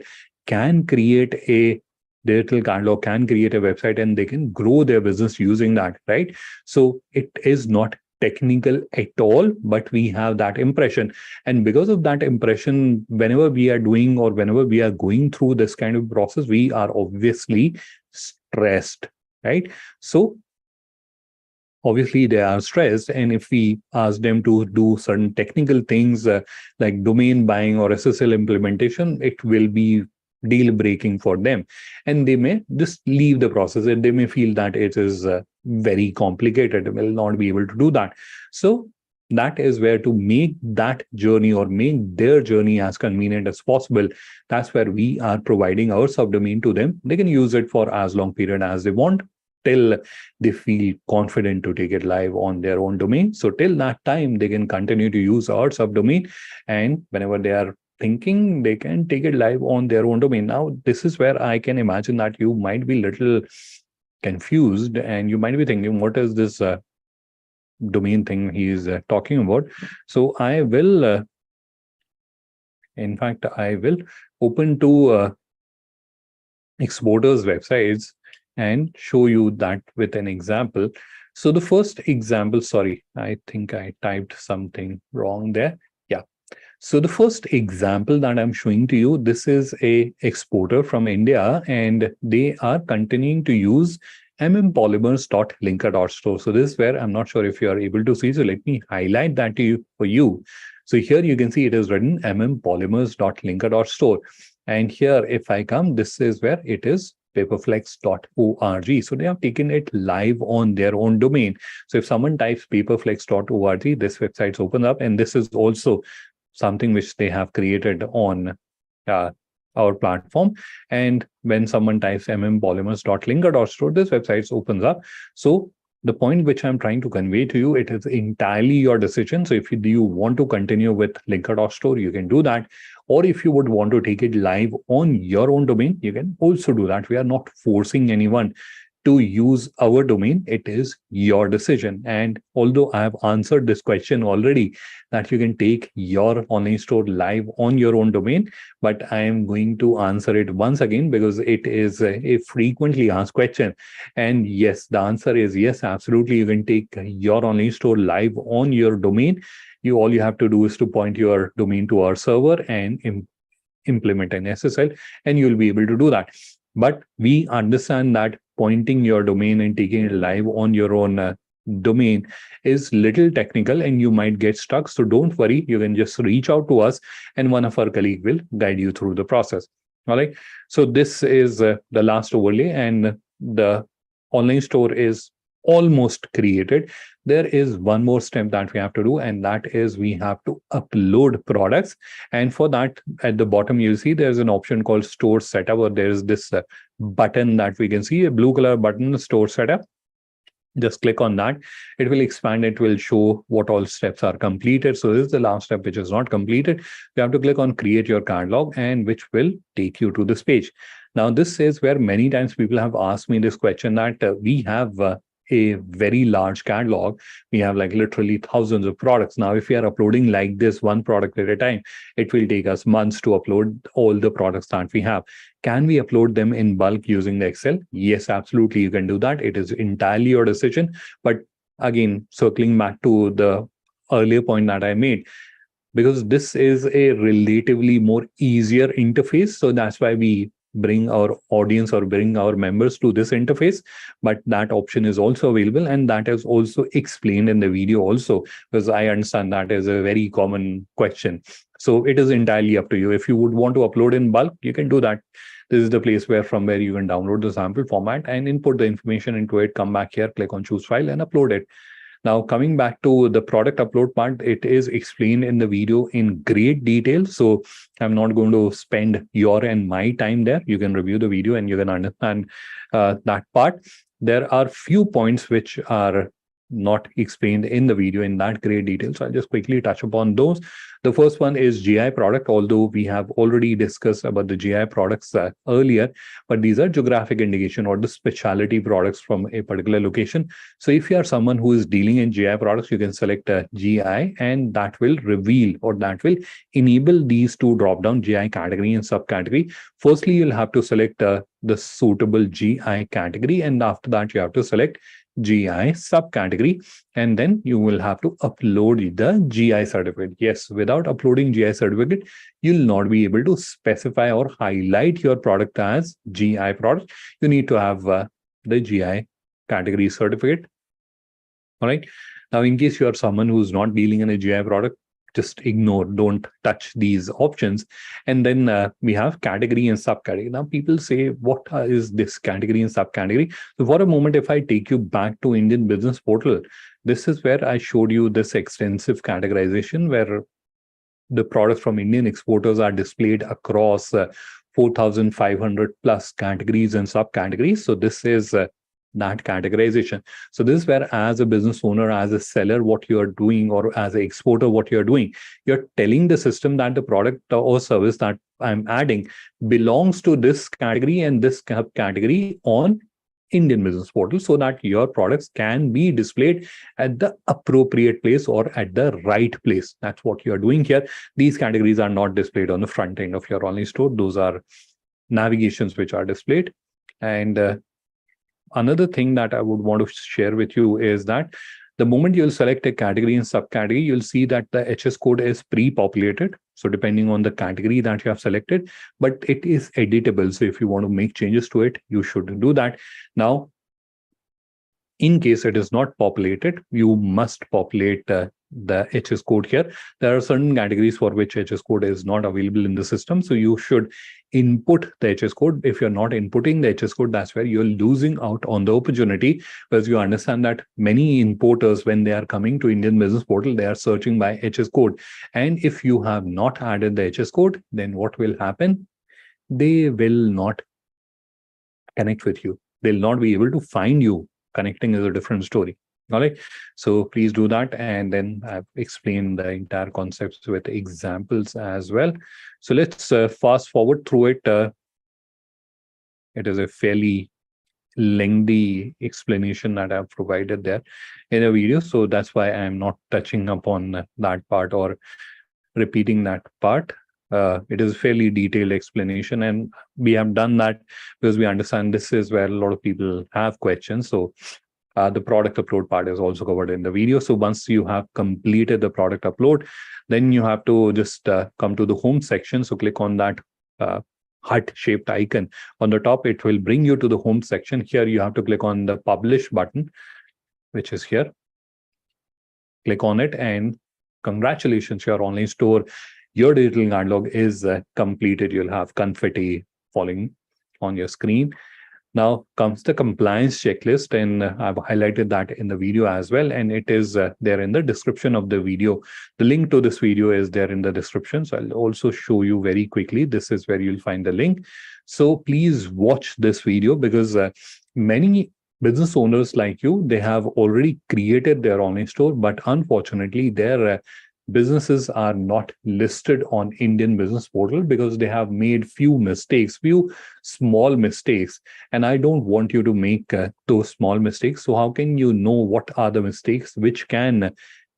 can create a digital catalog, can create a website, and they can grow their business using that, right? So it is not technical at all, but we have that impression. And because of that impression, whenever we are doing, or whenever we are going through this kind of process, we are obviously stressed, right? So obviously they are stressed, and if we ask them to do certain technical things like domain buying or SSL implementation, it will be deal breaking for them, and they may just leave the process, and they may feel that it is very complicated, will not be able to do that. So that is where, to make that journey or make their journey as convenient as possible, that's where we are providing our subdomain to them. They can use it for as long period as they want, till they feel confident to take it live on their own domain. So till that time, they can continue to use our subdomain, and whenever they are thinking, they can take it live on their own domain. Now, this is where I can imagine that you might be little confused, and you might be thinking, what is this domain thing he is talking about. So I will, in fact, I will open to exporters websites and show you that with an example. So the first example, sorry, I think I typed something wrong there. Yeah. So the first example that I'm showing to you, this is a exporter from India, and they are continuing to use mmpolymers.linker.store. So this is where I'm not sure if you are able to see. So let me highlight that to you for you. So here you can see it is written mmpolymers.linker.store. And here, if I come, this is where it is paperflex.org. So they have taken it live on their own domain. So if someone types paperflex.org, this website opens up, and this is also something which they have created on uh, our platform. And when someone types mmpolymers.linker.store, this website opens up. So the point which I'm trying to convey to you, it is entirely your decision. So if you want to continue with linker.store, you can do that. Or if you would want to take it live on your own domain, you can also do that. We are not forcing anyone to use our domain. It is your decision. And although I have answered this question already, that you can take your online store live on your own domain, but I am going to answer it once again because it is a frequently asked question. And yes, the answer is yes, absolutely. You can take your online store live on your domain. All you have to do is to point your domain to our server and implement an SSL, and you'll be able to do that. But we understand that pointing your domain and taking it live on your own domain is little technical and you might get stuck. So don't worry, you can just reach out to us and one of our colleagues will guide you through the process. All right. So this is the last overlay, and the online store is almost created. There is one more step that we have to do, and that is we have to upload products. And for that, at the bottom, you see there's an option called store setup, or there's this button that we can see, a blue color button, store setup. Just click on that. It will expand. It will show what all steps are completed. So this is the last step which is not completed. You have to click on create your catalog, and which will take you to this page. Now, this is where many times people have asked me this question that we have a very large catalog. We have like literally thousands of products. Now, if we are uploading like this one product at a time, it will take us months to upload all the products that we have. Can we upload them in bulk using the Excel? Yes, absolutely. You can do that. It is entirely your decision. But again, circling back to the earlier point that I made, because this is a relatively more easier interface. So that's why we bring our audience or bring our members to this interface. But that option is also available, and that is also explained in the video also, because I understand that is a very common question. So it is entirely up to you. If you would want to upload in bulk, you can do that. This is the place from where you can download the sample format and input the information into it, come back here, click on choose file and upload it. Now, coming back to the product upload part, it is explained in the video in great detail. So I'm not going to spend your and my time there. You can review the video and you can understand that part. There are few points which are not explained in the video in that great detail. So I'll just quickly touch upon those. The first one is GI product, although we have already discussed about the GI products earlier, but these are geographic indication or the specialty products from a particular location. So if you are someone who is dealing in GI products, you can select GI, and that will reveal or that will enable these two drop down, GI category and subcategory. Firstly, you'll have to select the suitable GI category, and after that, you have to select GI subcategory, and then you will have to upload the GI certificate. Yes, without uploading GI certificate, you'll not be able to specify or highlight your product as GI product. You need to have the GI category certificate. All right. Now, in case you are someone who's not dealing in a GI product, just ignore, don't touch these options. And then we have category and subcategory. Now, people say, what is this category and subcategory? So for a moment, if I take you back to Indian Business Portal, this is where I showed you this extensive categorization where the products from Indian exporters are displayed across 4,500 plus categories and subcategories. So this is that categorization. So this is where, as a business owner, as a seller, what you're doing, or as an exporter, what you're doing, you're telling the system that the product or service that I'm adding belongs to this category and this category on Indian business portal so that your products can be displayed at the appropriate place or at the right place. That's what you're doing here. These categories are not displayed on the front end of your online store. Those are navigations which are displayed. And another thing that I would want to share with you is that the moment you'll select a category and subcategory, you'll see that the HS code is pre-populated. So depending on the category that you have selected, but it is editable. So if you want to make changes to it, you should do that. Now, in case it is not populated, you must populate the HS code here. There are certain categories for which HS code is not available in the system. So you should input the HS code. If you're not inputting the HS code, that's where you're losing out on the opportunity, because you understand that many importers, when they are coming to Indian business portal, they are searching by HS code. And if you have not added the HS code, then what will happen? They will not connect with you. They'll not be able to find you. Connecting is a different story. All right. So please do that. And then I've explained the entire concepts with examples as well. So let's fast forward through it. It is a fairly lengthy explanation that I've provided there in a video. So that's why I'm not touching upon that part or repeating that part. It is a fairly detailed explanation, and we have done that because we understand this is where a lot of people have questions. So the product upload part is also covered in the video. So once you have completed the product upload, then you have to just come to the home section. So click on that heart-shaped icon on the top. It will bring you to the home section. Here you have to click on the publish button, which is here. Click on it, and congratulations, your online store, your digital catalog is completed. You'll have confetti falling on your screen. Now comes the compliance checklist, and I've highlighted that in the video as well, and it is there in the description of the video. The link to this video is there in the description. So I'll also show you very quickly. This is where you'll find the link. So please watch this video, because many business owners like you, they have already created their online store, but unfortunately their businesses are not listed on Indian business portal because they have made few mistakes, few small mistakes. And I don't want you to make those small mistakes. So how can you know what are the mistakes which can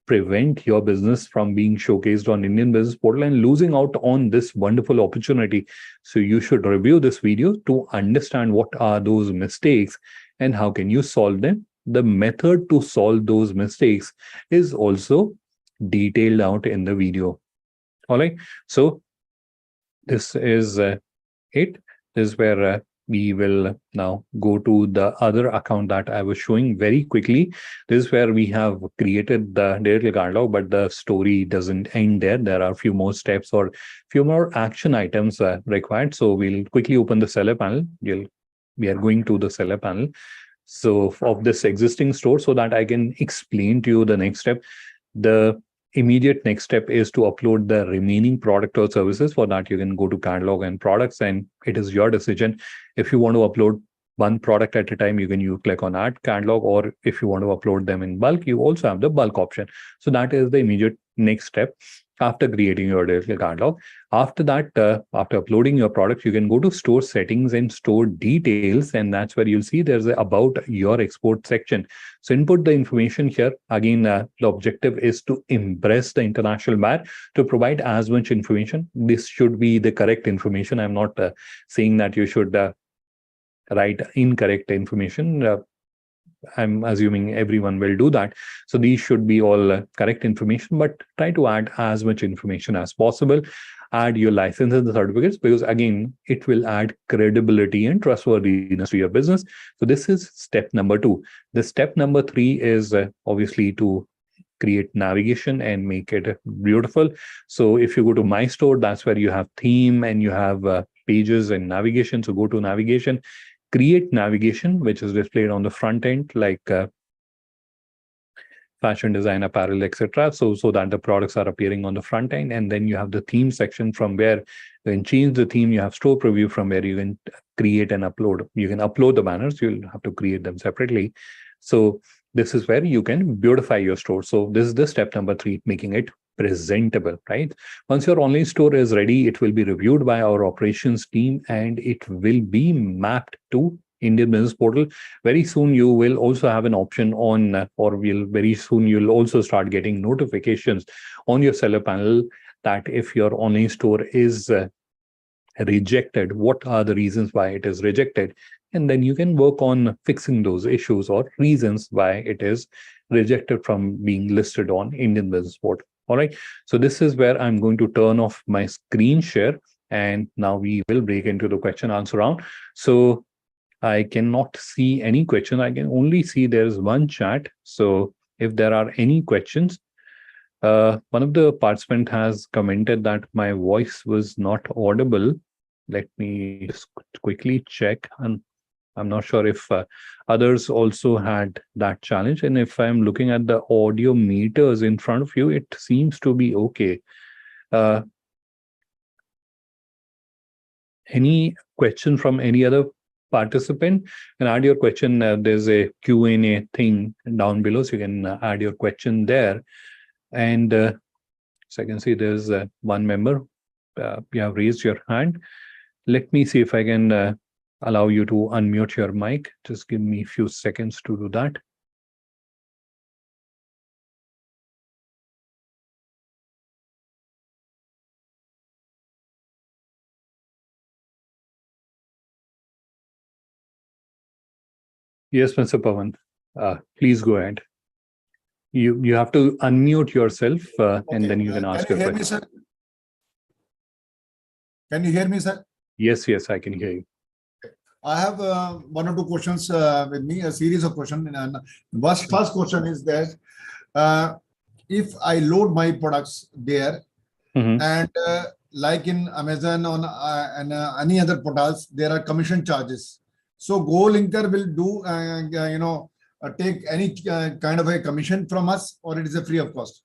prevent your business from being showcased on Indian business portal and losing out on this wonderful opportunity? So you should review this video to understand what are those mistakes and how can you solve them. The method to solve those mistakes is also detailed out in the video. All right. So this is it. This is where we will now go to the other account that I was showing very quickly. This is where we have created the digital catalog, but the story doesn't end there. There are a few more steps or few more action items required. So we'll quickly open the seller panel. We are going to the seller panel. So of this existing store, so that I can explain to you the next step. The immediate next step is to upload the remaining product or services. For that, you can go to catalog and products, and it is your decision. If you want to upload one product at a time, you click on add catalog, or if you want to upload them in bulk, you also have the bulk option. So that is the immediate next step after creating your digital catalog. After that, after uploading your product, you can go to store settings and store details, and that's where you'll see there's a about your export section. So input the information here. Again, the objective is to impress the international buyer, to provide as much information. This should be the correct information. I'm not saying that you should write incorrect information. I'm assuming everyone will do that. So these should be all correct information, but try to add as much information as possible. Add your licenses and certificates, because again, it will add credibility and trustworthiness to your business. So this is step number 2. The step number 3 is obviously to create navigation and make it beautiful. So if you go to my store, that's where you have theme and you have pages and navigation. So go to navigation. Create navigation, which is displayed on the front end, like fashion design, apparel, etc. So that the products are appearing on the front end. And then you have the theme section from where you can change the theme. You have store preview from where you can create and upload. You can upload the banners. You'll have to create them separately. So this is where you can beautify your store. So this is the step number 3, making it presentable, right? Once your online store is ready, it will be reviewed by our operations team and it will be mapped to Indian Business Portal, very soon you will also have an option on, very soon you'll also start getting notifications on your seller panel that if your online store is rejected, what are the reasons why it is rejected? And then you can work on fixing those issues or reasons why it is rejected from being listed on Indian Business Portal. All right. So this is where I'm going to turn off my screen share. And now we will break into the question answer round. So I cannot see any question. I can only see there's one chat. So if there are any questions, one of the participants has commented that my voice was not audible. Let me just quickly check. And I'm not sure if others also had that challenge. And if I'm looking at the audio meters in front of you, it seems to be okay. Any question from any other participant? And add your question. There's a Q&A thing down below, so you can add your question there. And so I can see there's one member. You have raised your hand. Let me see if I can allow you to unmute your mic. Just give me a few seconds to do that. Yes, Mr. Pawan, please go ahead. You have to unmute yourself and then you can ask your question. Me, sir? Can you hear me, sir? Yes, I can hear you. I have one or two questions with me, a series of questions. And first question is that if I load my products there, and like in Amazon and any other portals, there are commission charges. So GoLinker will do, take any kind of a commission from us, or it is a free of cost?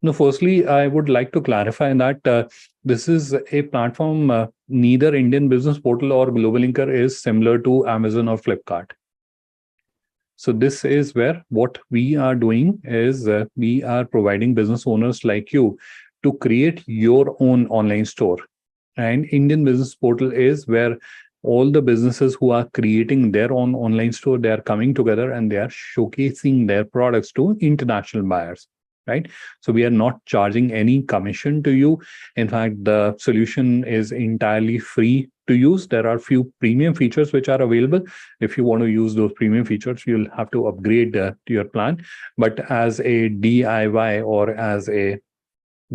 No, firstly, I would like to clarify that this is a platform, neither Indian Business Portal or GlobalLinker is similar to Amazon or Flipkart. So this is where what we are doing is we are providing business owners like you to create your own online store. And Indian Business Portal is where all the businesses who are creating their own online store, they are coming together and they are showcasing their products to international buyers. Right? So we are not charging any commission to you. In fact, the solution is entirely free to use. There are few premium features which are available. If you want to use those premium features, you'll have to upgrade to your plan. But as a DIY or as a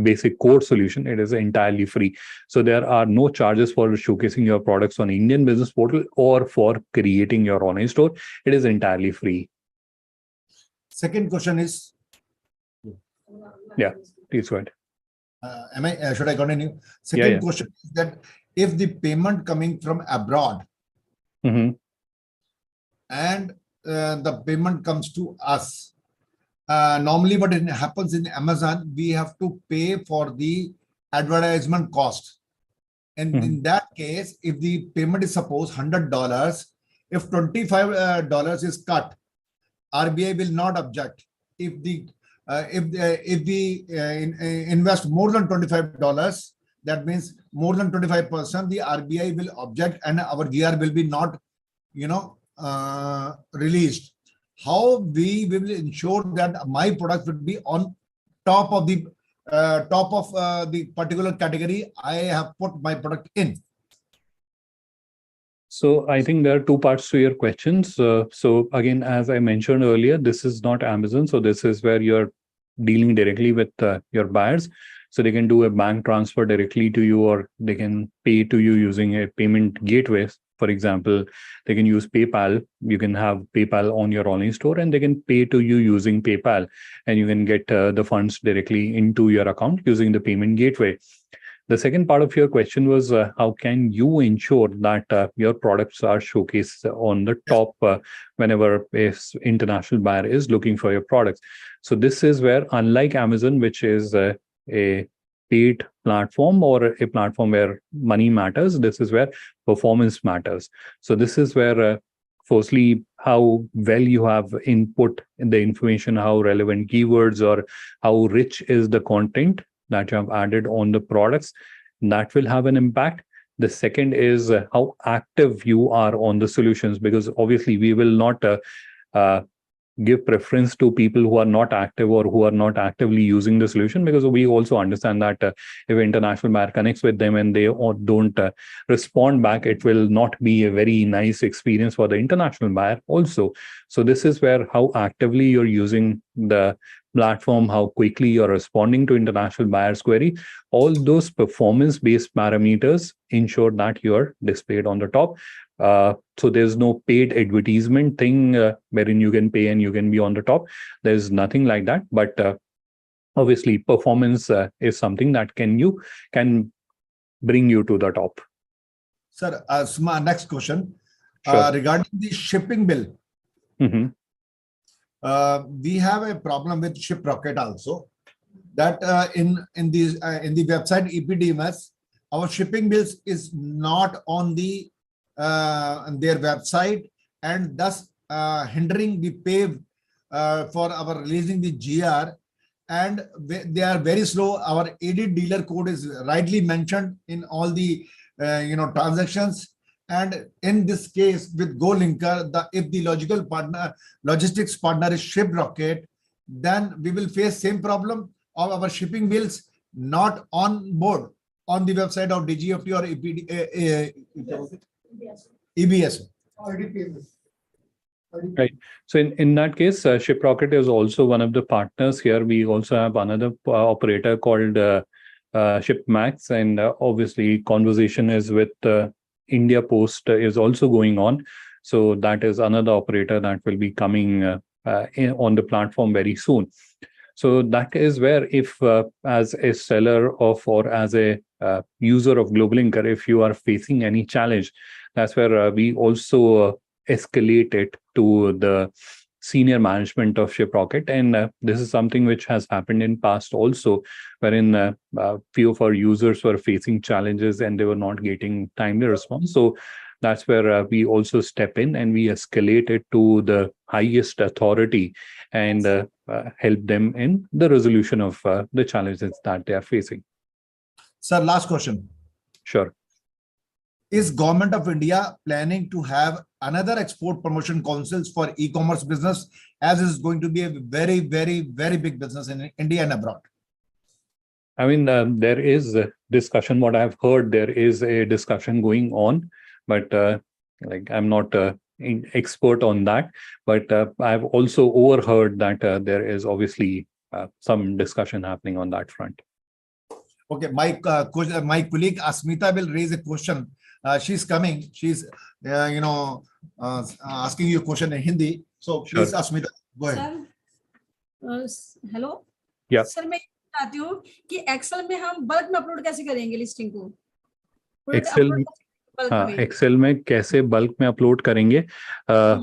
basic core solution, it is entirely free. So there are no charges for showcasing your products on Indian Business Portal or for creating your online store. It is entirely free. Second question is, yeah, please go ahead. Should I continue? Second question is that if the payment coming from abroad and the payment comes to us, normally what happens in Amazon, we have to pay for the advertisement cost. And in that case, if the payment is suppose $100, if $25 is cut, RBI will not object. If we invest more than $25, that means more than 25%, the RBI will object and our GR will be not, released. How we will ensure that my product will be on top of the particular category I have put my product in? So I think there are two parts to your questions. So again, as I mentioned earlier, this is not Amazon. So this is where you're dealing directly with your buyers. So they can do a bank transfer directly to you, or they can pay to you using a payment gateway. For example, they can use PayPal. You can have PayPal on your online store and they can pay to you using PayPal, and you can get the funds directly into your account using the payment gateway. The second part of your question was how can you ensure that your products are showcased on the top whenever an international buyer is looking for your products. So this is where, unlike Amazon, which is a paid platform or a platform where money matters, this is where performance matters. So this is where firstly, how well you have input in the information, how relevant keywords or how rich is the content that you have added on the products, that will have an impact. The second is how active you are on the solutions, because obviously we will not give preference to people who are not active or who are not actively using the solution, because we also understand that if international buyer connects with them and they don't respond back, it will not be a very nice experience for the international buyer also. So this is where how actively you're using the platform, how quickly you're responding to international buyers query, all those performance based parameters ensure that you're displayed on the top. So there's no paid advertisement thing wherein you can pay and you can be on the top. There's nothing like that. But obviously, performance is something that can bring you to the top. Sir, my next question Sure. regarding the shipping bill. Mm-hmm. We have a problem with ShipRocket also. That in the website EPDMS, our shipping bills is not on the their website, and thus hindering the pay for our releasing the GR, and they are very slow. Our aided dealer code is rightly mentioned in all the transactions, and in this case with GoLinker, if the logistics partner is ShipRocket, then we will face same problem of our shipping bills not on board on the website of DGFT or EBS. Right. So in that case, ShipRocket is also one of the partners here. We also have another operator called ShipMax, and obviously conversation is with India Post is also going on. So that is another operator that will be coming on the platform very soon. So that is where, if as a seller of or as a user of GlobalInker, if you are facing any challenge, that's where we also escalate it to the senior management of ShipRocket. And this is something which has happened in past also, wherein few of our users were facing challenges and they were not getting timely response. So that's where we also step in and we escalate it to the highest authority and help them in the resolution of the challenges that they are facing. Sir, last question. Sure. Is Government of India planning to have another export promotion councils for e-commerce business, as is going to be a very, very, very big business in India and abroad? I mean, there is a discussion. What I've heard, there is a discussion going on, but I'm not an expert on that. But I've also overheard that there is obviously some discussion happening on that front. Okay, my colleague Asmita will raise a question. She's coming. She's asking you a question in Hindi. So please, sure. Asmita, go ahead. Hello. Yeah. Sir मैं चाहती हूँ कि Excel में हम bulk में upload कैसे करेंगे listing को? एक्सेल में कैसे बल्क में अपलोड करेंगे?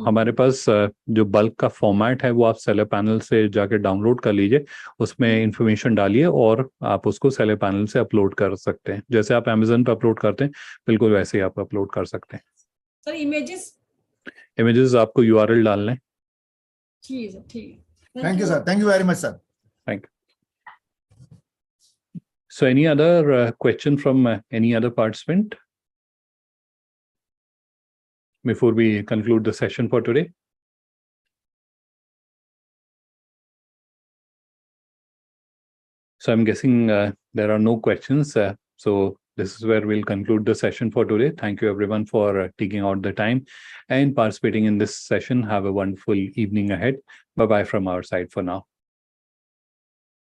हमारे पास जो बल्क का फॉर्मेट है वो आप सेलर पैनल से जाके डाउनलोड कर लीजिए, उसमें इंफॉर्मेशन डालिए और आप उसको सेलर पैनल से अपलोड कर सकते हैं। जैसे आप अमेज़न पे अपलोड करते हैं बिल्कुल वैसे ही आप अपलोड कर सकते हैं। सर इमेजेस आपको यूआरएल डालना है। ठीक है, ठीक है। Thank you sir, thank you very much sir. Thank you. So any other question from any other participant before we conclude the session for today? So I'm guessing there are no questions. So this is where we'll conclude the session for today. Thank you everyone for taking out the time and participating in this session. Have a wonderful evening ahead. Bye-bye from our side for now.